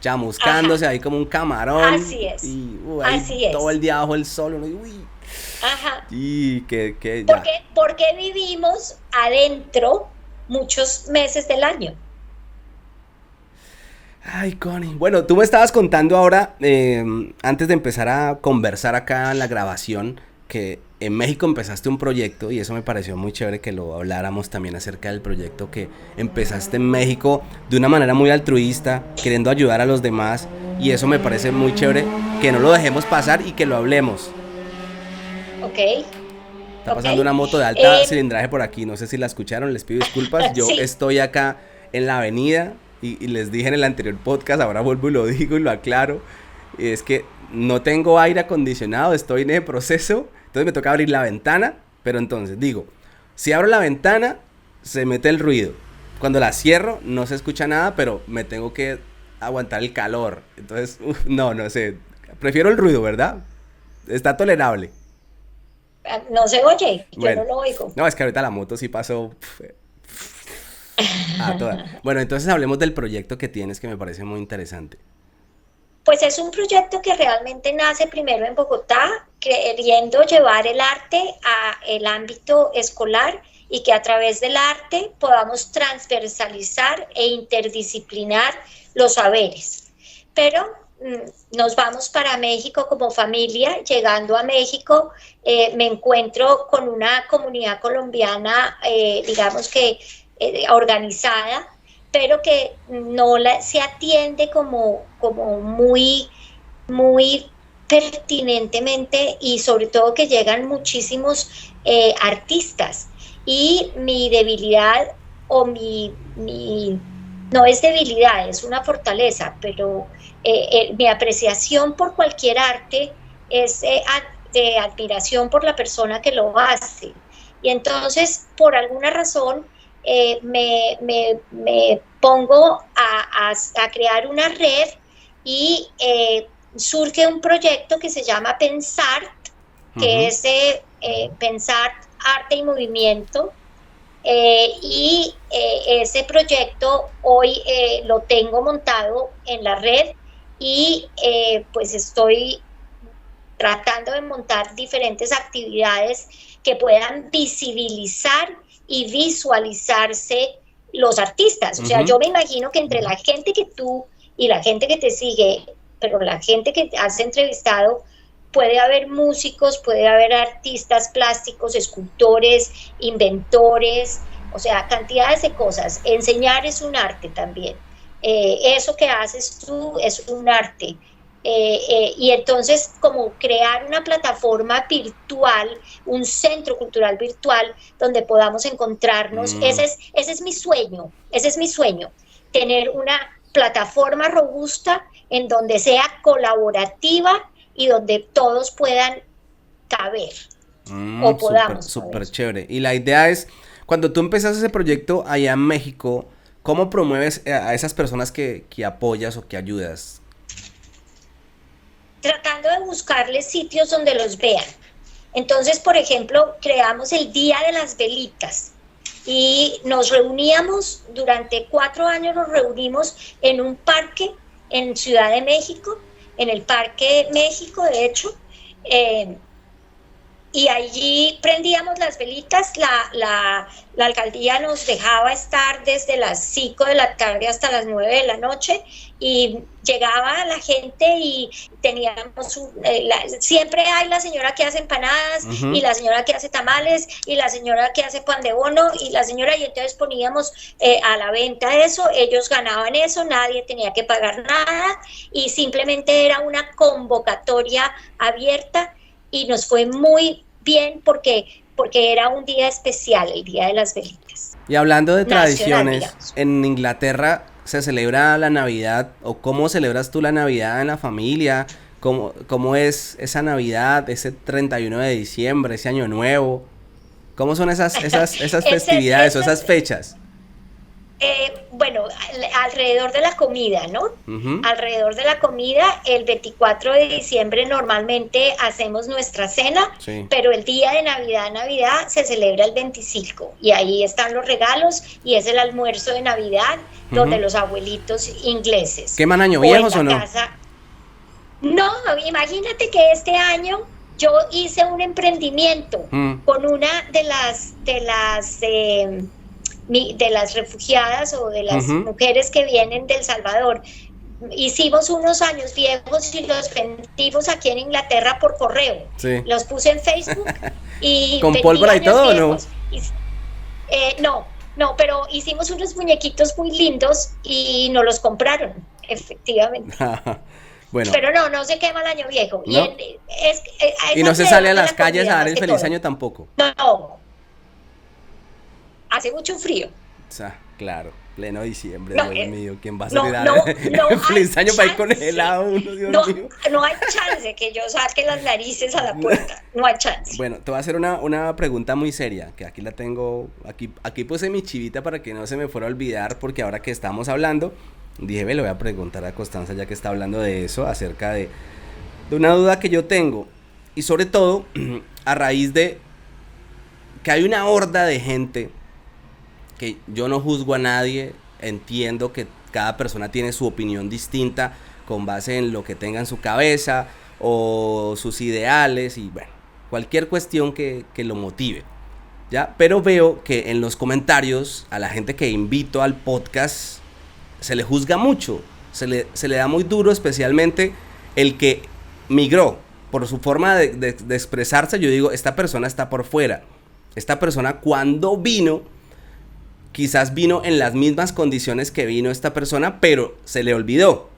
Speaker 1: chamuscándose. Ajá. Ahí como un camarón.
Speaker 2: Así es.
Speaker 1: Y
Speaker 2: así
Speaker 1: todo
Speaker 2: es.
Speaker 1: el día bajo el sol. Uno, uy.
Speaker 2: Ajá.
Speaker 1: Y que ya.
Speaker 2: Porque vivimos adentro muchos meses del año.
Speaker 1: Ay, Connie. Bueno, tú me estabas contando ahora, antes de empezar a conversar acá en la grabación, que en México empezaste un proyecto y eso me pareció muy chévere que lo habláramos también acerca del proyecto que empezaste en México de una manera muy altruista, queriendo ayudar a los demás, y eso me parece muy chévere que no lo dejemos pasar y que lo hablemos.
Speaker 2: Ok.
Speaker 1: Está pasando una moto de alta cilindraje por aquí, no sé si la escucharon, les pido disculpas. Yo
Speaker 2: sí.
Speaker 1: Estoy acá en la avenida y les dije en el anterior podcast, ahora vuelvo y lo digo y lo aclaro, y es que no tengo aire acondicionado, estoy en el proceso, entonces me toca abrir la ventana, pero entonces digo, si abro la ventana se mete el ruido, cuando la cierro no se escucha nada, pero me tengo que aguantar el calor, entonces no sé, prefiero el ruido, ¿verdad? Está tolerable.
Speaker 2: No se oye,
Speaker 1: bueno,
Speaker 2: yo no lo oigo.
Speaker 1: No, es que ahorita la moto sí pasó a toda. Bueno, entonces hablemos del proyecto que tienes, que me parece muy interesante.
Speaker 2: Pues es un proyecto que realmente nace primero en Bogotá, queriendo llevar el arte al ámbito escolar y que a través del arte podamos transversalizar e interdisciplinar los saberes. Pero nos vamos para México como familia. Llegando a México me encuentro con una comunidad colombiana, digamos que organizada, pero que no se atiende como muy pertinentemente, y sobre todo que llegan muchísimos artistas. Y mi debilidad o no es debilidad, es una fortaleza, pero mi apreciación por cualquier arte es de admiración por la persona que lo hace. Y entonces, por alguna razón, me pongo a crear una red y surge un proyecto que se llama Pensart, que es pensar arte y movimiento, y ese proyecto hoy lo tengo montado en la red y pues estoy tratando de montar diferentes actividades que puedan visibilizar y visualizarse los artistas. O sea, yo me imagino que entre la gente que tú y la gente que te sigue, pero la gente que has entrevistado, puede haber músicos, puede haber artistas plásticos, escultores, inventores, o sea, cantidades de cosas. Enseñar es un arte también. Eso que haces tú es un arte. Y entonces como crear una plataforma virtual, un centro cultural virtual donde podamos encontrarnos, ese es mi sueño, tener una plataforma robusta en donde sea colaborativa y donde todos puedan caber o podamos.
Speaker 1: Súper chévere. Y la idea es, cuando tú empezaste ese proyecto allá en México, ¿cómo promueves a esas personas que apoyas o que ayudas?
Speaker 2: Tratando de buscarles sitios donde los vean. Entonces, por ejemplo, creamos el Día de las Velitas y nos reuníamos, durante 4 años nos reunimos en un parque en Ciudad de México, en el Parque México, de hecho, y allí prendíamos las velitas. La alcaldía nos dejaba estar desde las 5 de la tarde hasta las 9 de la noche y llegaba la gente y teníamos siempre hay la señora que hace empanadas y la señora que hace tamales y la señora que hace pan de bono y entonces poníamos a la venta eso, ellos ganaban eso, nadie tenía que pagar nada y simplemente era una convocatoria abierta y nos fue muy bien porque era un día especial, el Día de las Velitas.
Speaker 1: Y hablando de tradiciones, digamos, en Inglaterra se celebra la Navidad, o ¿cómo celebras tú la Navidad en la familia? ¿Cómo es esa Navidad, ese 31 de diciembre, ese Año Nuevo? ¿Cómo son esas festividades o esas fechas?
Speaker 2: Bueno, alrededor de la comida, ¿no? Alrededor de la comida, el 24 de diciembre normalmente hacemos nuestra cena, pero el día de Navidad se celebra el 25 y ahí están los regalos y es el almuerzo de Navidad donde los abuelitos ingleses.
Speaker 1: ¿Queman año viejos o no?
Speaker 2: No, imagínate que este año yo hice un emprendimiento con una de las refugiadas o de las mujeres que vienen de El Salvador. Hicimos unos años viejos y los vendimos aquí en Inglaterra por correo. Los puse en Facebook y
Speaker 1: ¿con pólvora y todo viejos.
Speaker 2: O no? No, pero hicimos unos muñequitos muy lindos y nos los compraron, efectivamente.
Speaker 1: Bueno.
Speaker 2: Pero no se quema el año viejo.
Speaker 1: ¿No? Y no se sale a las calles a dar el feliz año tampoco.
Speaker 2: No. Hace mucho frío.
Speaker 1: Claro, pleno diciembre, Dios mío, ¿quién va a salir feliz año para ir con el helado uno, Dios mío?
Speaker 2: No hay chance que yo saque las narices a la puerta, no hay chance.
Speaker 1: Bueno, te voy a hacer una pregunta muy seria, que aquí la tengo, aquí puse mi chivita para que no se me fuera a olvidar, porque ahora que estamos hablando, dije, le voy a preguntar a Constanza, ya que está hablando de eso, acerca de una duda que yo tengo, y sobre todo, a raíz de que hay una horda de gente, que yo no juzgo a nadie, entiendo que cada persona tiene su opinión distinta con base en lo que tenga en su cabeza o sus ideales y bueno, cualquier cuestión que lo motive, ¿ya? Pero veo que en los comentarios a la gente que invito al podcast se le juzga mucho, se le da muy duro, especialmente el que migró por su forma de expresarse. Yo digo, esta persona está por fuera, esta persona cuando vino quizás vino en las mismas condiciones que vino esta persona, pero se le olvidó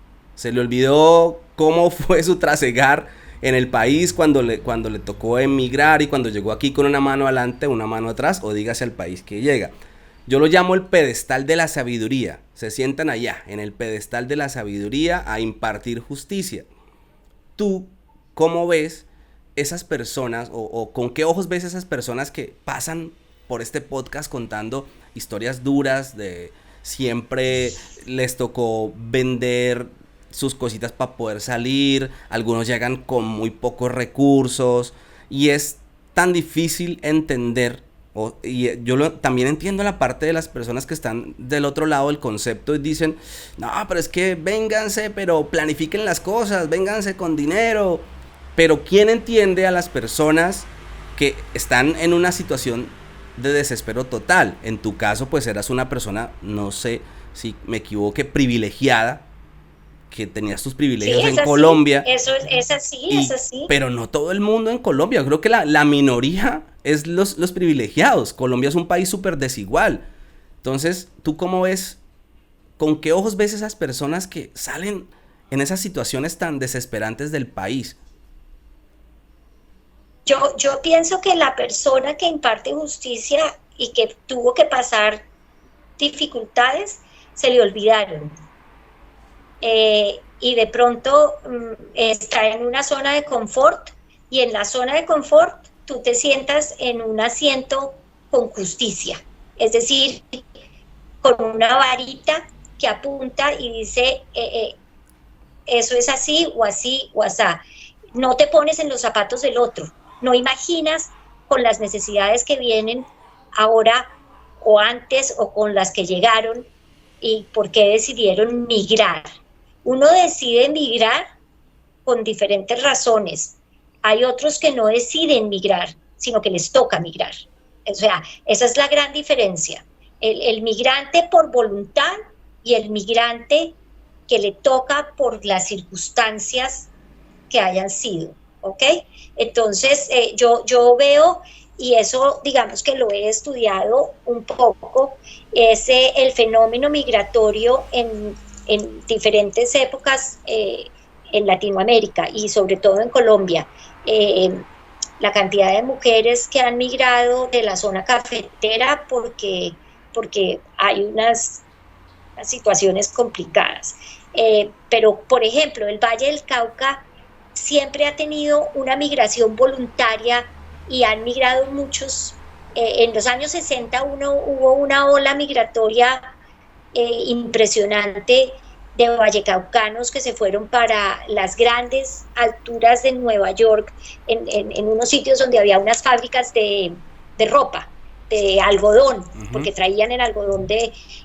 Speaker 1: cómo fue su trasegar en el país cuando le tocó emigrar y cuando llegó aquí con una mano adelante, una mano atrás, o dígase al país que llega. Yo lo llamo el pedestal de la sabiduría. Se sientan allá, en el pedestal de la sabiduría, a impartir justicia. ¿Tú cómo ves esas personas, o con qué ojos ves esas personas que pasan por este podcast contando historias duras de siempre les tocó vender sus cositas para poder salir, algunos llegan con muy pocos recursos y es tan difícil entender, y yo también entiendo la parte de las personas que están del otro lado del concepto y dicen, no, pero es que vénganse, pero planifiquen las cosas, vénganse con dinero, pero ¿quién entiende a las personas que están en una situación de desespero total? En tu caso pues eras una persona, no sé si me equivoque, privilegiada, que tenías tus
Speaker 2: Sí,
Speaker 1: privilegios
Speaker 2: es
Speaker 1: en
Speaker 2: así,
Speaker 1: Colombia.
Speaker 2: eso es así, es así.
Speaker 1: Pero no todo el mundo en Colombia. Yo creo que la minoría es los privilegiados. Colombia es un país súper desigual. Entonces, ¿tú cómo ves, con qué ojos ves esas personas que salen en esas situaciones tan desesperantes del país?
Speaker 2: Yo pienso que la persona que imparte justicia y que tuvo que pasar dificultades, se le olvidaron. Y de pronto está en una zona de confort, y en la zona de confort tú te sientas en un asiento con justicia, es decir, con una varita que apunta y dice eso es así o así o asá. No te pones en los zapatos del otro, no imaginas con las necesidades que vienen ahora o antes o con las que llegaron y por qué decidieron migrar. Uno decide migrar con diferentes razones. Hay otros que no deciden migrar, sino que les toca migrar. O sea, esa es la gran diferencia. El migrante por voluntad y el migrante que le toca por las circunstancias que hayan sido, ¿ok? Entonces, yo veo, y eso digamos que lo he estudiado un poco, es el fenómeno migratorio en diferentes épocas en Latinoamérica y sobre todo en Colombia. La cantidad de mujeres que han migrado de la zona cafetera porque hay unas situaciones complicadas. Pero, por ejemplo, el Valle del Cauca siempre ha tenido una migración voluntaria y han migrado muchos. En los años 60 hubo una ola migratoria impresionante de vallecaucanos que se fueron para las grandes alturas de Nueva York, en unos sitios donde había unas fábricas de ropa, de algodón, porque traían el algodón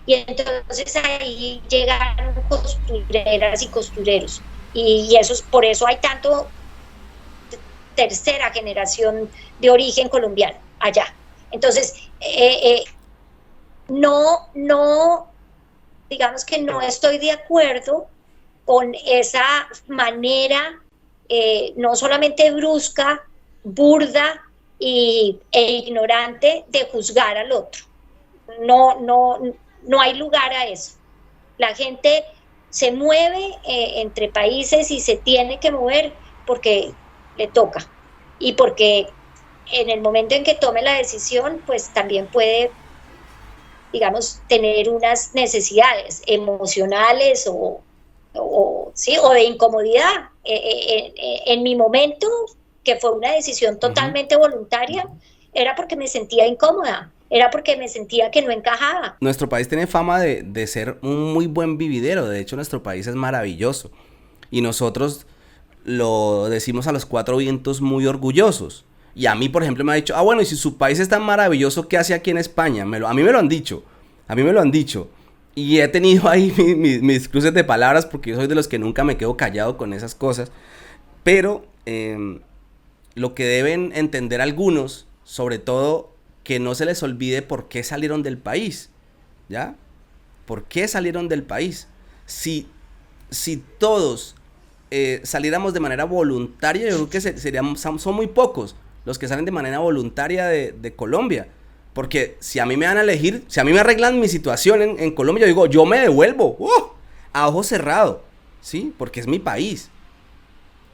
Speaker 2: y entonces ahí llegaron costureras y costureros, y por eso hay tanto tercera generación de origen colombiano allá. Entonces, digamos que no estoy de acuerdo con esa manera, no solamente brusca, burda e ignorante de juzgar al otro. No hay lugar a eso. La gente se mueve entre países y se tiene que mover porque le toca y porque en el momento en que tome la decisión, pues también puede, digamos, tener unas necesidades emocionales o de incomodidad. En mi momento, que fue una decisión totalmente voluntaria, era porque me sentía incómoda, era porque me sentía que no encajaba.
Speaker 1: Nuestro país tiene fama de ser un muy buen vividero. De hecho, nuestro país es maravilloso. Y nosotros lo decimos a los cuatro vientos muy orgullosos. Y a mí, por ejemplo, me ha dicho, bueno, y si su país es tan maravilloso, ¿qué hace aquí en España? A mí me lo han dicho. Y he tenido ahí mis cruces de palabras porque yo soy de los que nunca me quedo callado con esas cosas. Pero lo que deben entender algunos, sobre todo, que no se les olvide por qué salieron del país, ¿ya? ¿Por qué salieron del país? Si todos saliéramos de manera voluntaria, yo creo que son muy pocos los que salen de manera voluntaria de Colombia. Porque si a mí me van a elegir, si a mí me arreglan mi situación en Colombia, yo digo, yo me devuelvo, a ojo cerrado, ¿sí? Porque es mi país.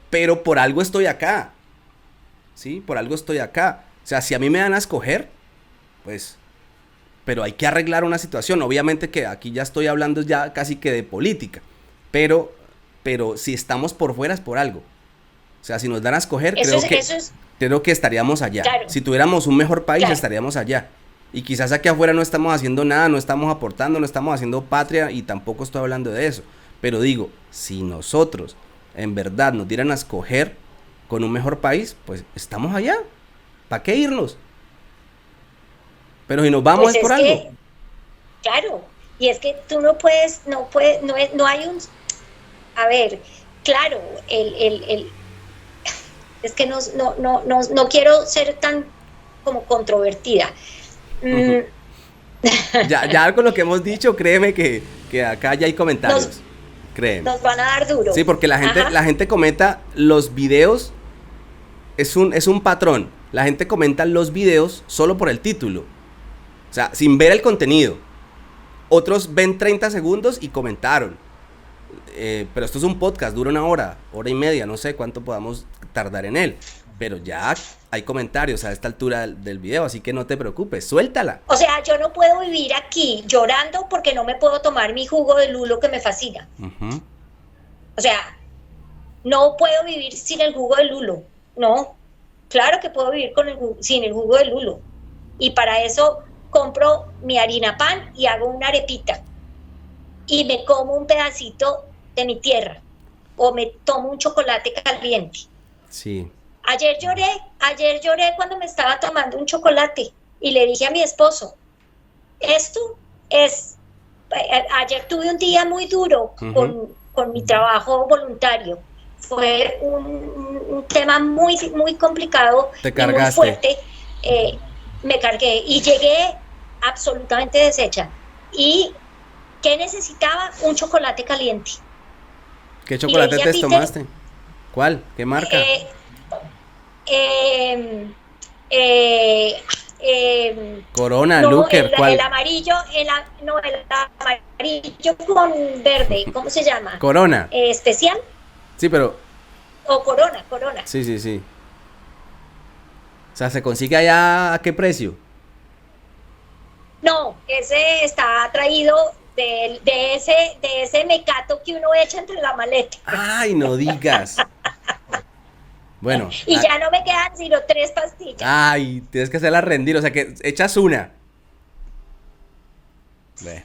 Speaker 1: Pero por algo estoy acá, ¿sí? Por algo estoy acá. O sea, si a mí me dan a escoger, pues, pero hay que arreglar una situación. Obviamente que aquí ya estoy hablando ya casi que de política, pero si estamos por fuera es por algo. O sea, si nos dan a escoger, creo que estaríamos allá. Claro. Si tuviéramos un mejor país, claro, estaríamos allá. Y quizás aquí afuera no estamos haciendo nada, no estamos aportando, no estamos haciendo patria, y tampoco estoy hablando de eso. Pero digo, si nosotros en verdad nos dieran a escoger con un mejor país, pues estamos allá. ¿Para qué irnos? Pero si nos vamos pues es por algo.
Speaker 2: Claro, y es que tú no hay un... A ver, claro, es que no quiero ser tan como controvertida.
Speaker 1: Ya con lo que hemos dicho, créeme que acá ya hay comentarios. créeme.
Speaker 2: Nos van a dar duro.
Speaker 1: Sí, porque
Speaker 2: Ajá.
Speaker 1: la gente comenta los videos, es un patrón. La gente comenta los videos solo por el título. O sea, sin ver el contenido. Otros ven 30 segundos y comentaron. Pero esto es un podcast, dura una hora y media, no sé cuánto podamos tardar en él. Pero ya hay comentarios a esta altura del video, así que no te preocupes, suéltala.
Speaker 2: O sea, yo no puedo vivir aquí llorando porque no me puedo tomar mi jugo de lulo que me fascina.
Speaker 1: Uh-huh.
Speaker 2: O sea, no puedo vivir sin el jugo de lulo. No, claro que puedo vivir sin el jugo de lulo. Y para eso compro mi harina pan y hago una arepita. Y me como un pedacito de mi tierra. O me tomo un chocolate caliente.
Speaker 1: Sí.
Speaker 2: Ayer lloré cuando me estaba tomando un chocolate. Y le dije a mi esposo, esto es... Ayer tuve un día muy duro con mi trabajo voluntario. Fue un tema muy, muy complicado.
Speaker 1: Te
Speaker 2: y
Speaker 1: cargaste.
Speaker 2: muy fuerte. Me cargué y llegué absolutamente deshecha. Y ¿qué necesitaba? Un chocolate caliente.
Speaker 1: ¿Qué chocolate
Speaker 2: dije a
Speaker 1: te
Speaker 2: Peter,
Speaker 1: tomaste? ¿Cuál? ¿Qué marca? Corona,
Speaker 2: No,
Speaker 1: Looker, ¿cuál?
Speaker 2: el amarillo, el amarillo con verde, ¿cómo se llama?
Speaker 1: Corona.
Speaker 2: ¿Especial?
Speaker 1: Sí, pero...
Speaker 2: O Corona.
Speaker 1: Sí. O sea, ¿se consigue allá a qué precio?
Speaker 2: No, ese está traído de ese mecato que uno echa entre la maleta.
Speaker 1: Ay, no digas. Bueno.
Speaker 2: Y ya no me quedan sino 3 pastillas.
Speaker 1: Ay, tienes que hacerla rendir, o sea que echas una.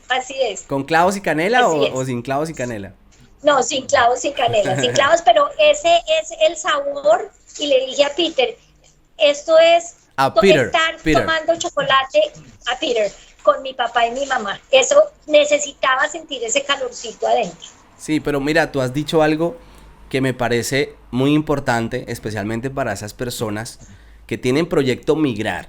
Speaker 2: Así es.
Speaker 1: ¿Con clavos y canela
Speaker 2: Así
Speaker 1: o sin clavos y canela?
Speaker 2: No, sin clavos, sin canela, sin clavos, pero ese es el sabor. Y le dije a Peter, esto es estar tomando chocolate a Peter con mi papá y mi mamá. Eso necesitaba sentir ese calorcito adentro.
Speaker 1: Sí, pero mira, tú has dicho algo que me parece muy importante, especialmente para esas personas que tienen proyecto migrar,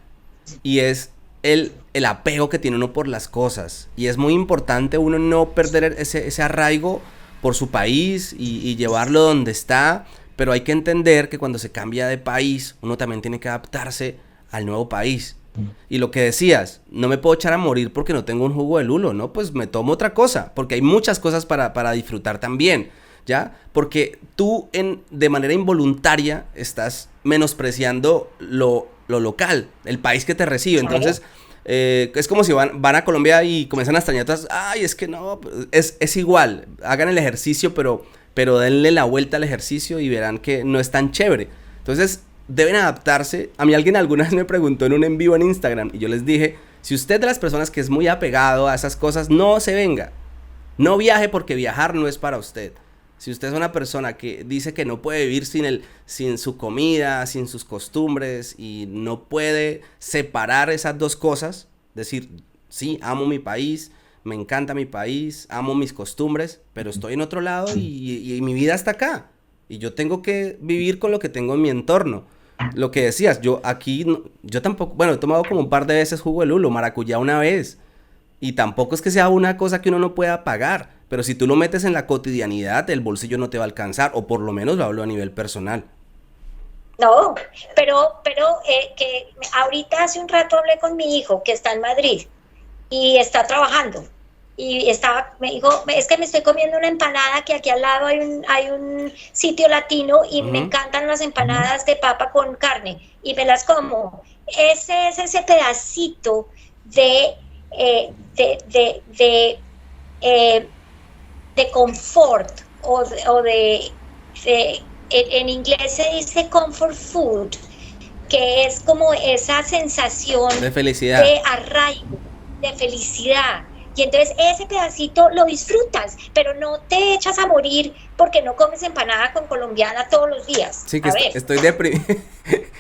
Speaker 1: y es el apego que tiene uno por las cosas. Y es muy importante uno no perder ese arraigo por su país y llevarlo donde está, pero hay que entender que cuando se cambia de país, uno también tiene que adaptarse al nuevo país. Y lo que decías, no me puedo echar a morir porque no tengo un jugo de lulo, ¿no? Pues me tomo otra cosa, porque hay muchas cosas para disfrutar también, ¿ya? Porque tú de manera involuntaria estás menospreciando lo local, el país que te recibe. Entonces, es como si van a Colombia y comienzan a extrañar otras. Ay, es que no, es igual, hagan el ejercicio, pero denle la vuelta al ejercicio y verán que no es tan chévere. Entonces, deben adaptarse. A mí alguien alguna vez me preguntó en un en vivo en Instagram y yo les dije, si usted de las personas que es muy apegado a esas cosas, no se venga, no viaje, porque viajar no es para usted. Si usted es una persona que dice que no puede vivir sin su comida, sin sus costumbres, y no puede separar esas dos cosas, decir, sí, amo mi país, me encanta mi país, amo mis costumbres, pero estoy en otro lado y mi vida está acá. Y yo tengo que vivir con lo que tengo en mi entorno. Lo que decías, yo tampoco, bueno, he tomado como un par de veces jugo de lulo, maracuyá una vez. Y tampoco es que sea una cosa que uno no pueda pagar. Pero si tú lo metes en la cotidianidad, el bolsillo no te va a alcanzar. O por lo menos lo hablo a nivel personal.
Speaker 2: No, pero que ahorita hace un rato hablé con mi hijo que está en Madrid y está trabajando. Y me dijo, es que me estoy comiendo una empanada, que aquí al lado hay un sitio latino y me encantan las empanadas de papa con carne y me las como. Ese es ese pedacito de confort en inglés se dice comfort food, que es como esa sensación
Speaker 1: de felicidad,
Speaker 2: de arraigo, de felicidad. Y entonces ese pedacito lo disfrutas, pero no te echas a morir porque no comes empanada con colombiana todos los días.
Speaker 1: Sí, que estoy deprimido.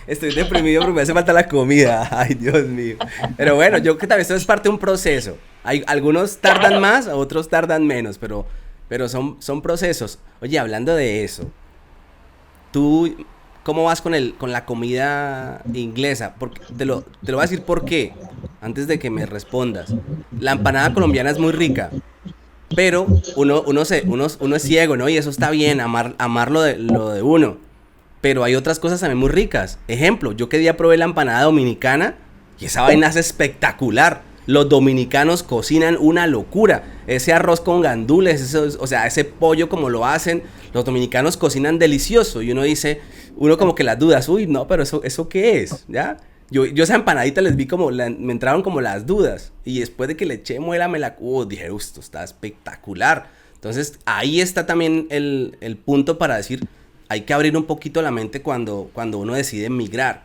Speaker 1: Estoy deprimido porque me hace falta la comida. Ay, Dios mío. Pero bueno, yo creo que también esto es parte de un proceso. Algunos tardan más, otros tardan menos, pero son procesos. Oye, hablando de eso, ¿tú cómo vas con la comida inglesa? Porque te lo voy a decir por qué, antes de que me respondas. La empanada colombiana es muy rica, Pero uno es ciego, ¿no? Y eso está bien, amar lo de uno. Pero hay otras cosas también muy ricas. Ejemplo, yo que día probé la empanada dominicana y esa vaina es espectacular. Los dominicanos cocinan una locura. Ese arroz con gandules, o sea, ese pollo como lo hacen, los dominicanos cocinan delicioso. Y uno como que las dudas, uy, no, pero eso ¿qué es? ¿Ya? Yo esa empanadita les vi me entraron como las dudas. Y después de que le eché muela, dije, esto está espectacular. Entonces, ahí está también el punto para decir, hay que abrir un poquito la mente cuando uno decide emigrar.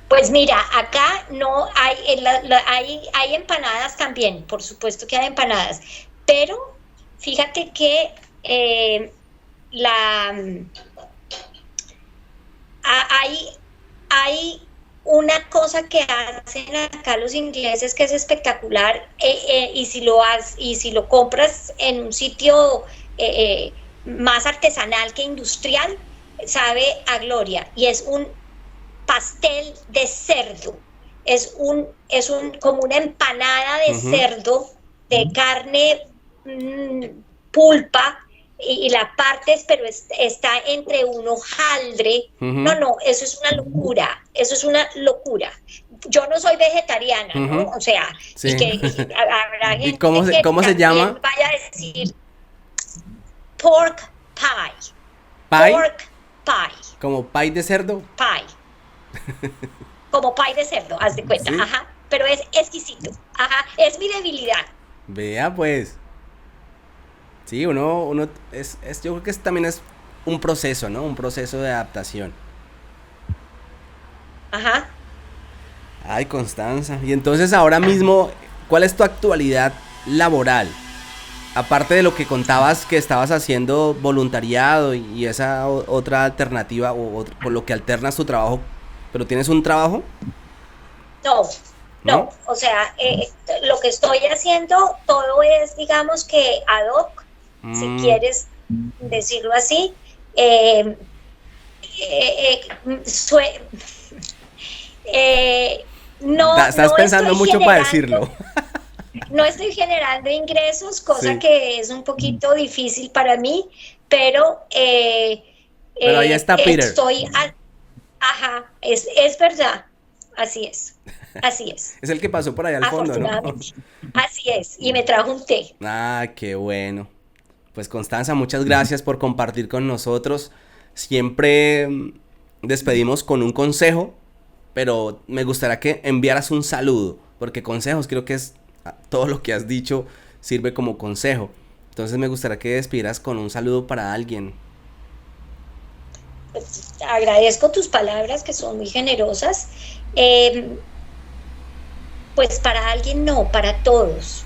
Speaker 2: Pues mira, acá no hay, hay empanadas también, por supuesto que hay empanadas, pero fíjate que hay una cosa que hacen acá los ingleses que es espectacular, y si lo compras en un sitio más artesanal que industrial, sabe a gloria, y es un pastel de cerdo. Es como una empanada de cerdo, de carne pulpa, y la partes, pero está entre un hojaldre. No, eso es una locura. Yo no soy vegetariana, ¿no? O sea,
Speaker 1: sí.
Speaker 2: y habrá gente
Speaker 1: ¿Y cómo se llama?
Speaker 2: Vaya a decir pork pie.
Speaker 1: ¿Pie?
Speaker 2: Pork pie.
Speaker 1: ¿Como pie de cerdo?
Speaker 2: Pie. Como pie de cerdo, haz de cuenta. ¿Sí? Ajá. Pero es exquisito. Ajá. Es mi debilidad.
Speaker 1: Vea, pues. Sí, yo creo que también es un proceso, ¿no? Un proceso de adaptación.
Speaker 2: Ajá.
Speaker 1: Ay, Constanza. Y entonces ahora mismo, ¿cuál es tu actualidad laboral? Aparte de lo que contabas que estabas haciendo voluntariado y esa otra alternativa o por lo que alternas tu trabajo, ¿pero tienes un trabajo?
Speaker 2: No. O sea, lo que estoy haciendo todo es, digamos que ad hoc, si quieres decirlo así.
Speaker 1: Estás pensando mucho para decirlo.
Speaker 2: No estoy generando ingresos, cosa que es un poquito difícil para mí, pero
Speaker 1: ahí está Peter.
Speaker 2: Ajá, es verdad, así es.
Speaker 1: Es el que pasó por allá al fondo, ¿no?
Speaker 2: Así es, y me trajo un té.
Speaker 1: Ah, qué bueno. Pues Constanza, muchas gracias por compartir con nosotros. Siempre despedimos con un consejo, pero me gustaría que enviaras un saludo, porque consejos creo que es todo lo que has dicho sirve como consejo. Entonces me gustaría que despidieras con un saludo para alguien.
Speaker 2: Pues, agradezco tus palabras, que son muy generosas. Pues para alguien no, para todos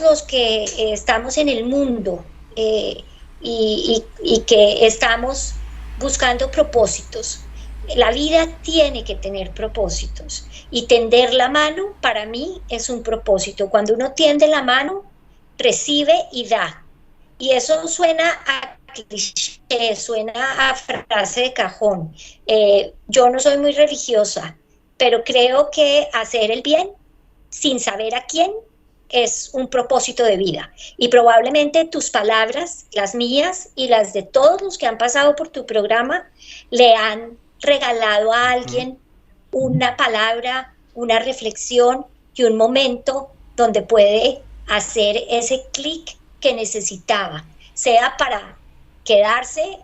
Speaker 2: los que estamos en el mundo, y que estamos buscando propósitos. La vida tiene que tener propósitos, y tender la mano para mí es un propósito. Cuando uno tiende la mano, recibe y da. Y eso suena a cliché, suena a frase de cajón. Yo no soy muy religiosa, pero creo que hacer el bien sin saber a quién es un propósito de vida. Y probablemente tus palabras, las mías y las de todos los que han pasado por tu programa, le han regalado a alguien una palabra, una reflexión y un momento donde puede hacer ese clic que necesitaba, sea para quedarse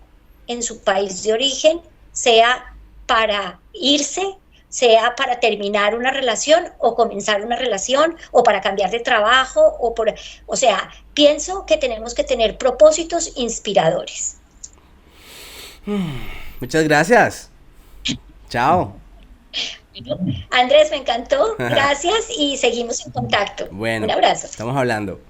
Speaker 2: en su país de origen, sea para irse, sea para terminar una relación o comenzar una relación, o para cambiar de trabajo, o sea, pienso que tenemos que tener propósitos inspiradores.
Speaker 1: Muchas gracias. Chao.
Speaker 2: Andrés, me encantó. Gracias y seguimos en contacto.
Speaker 1: Bueno,
Speaker 2: un abrazo.
Speaker 1: Estamos hablando.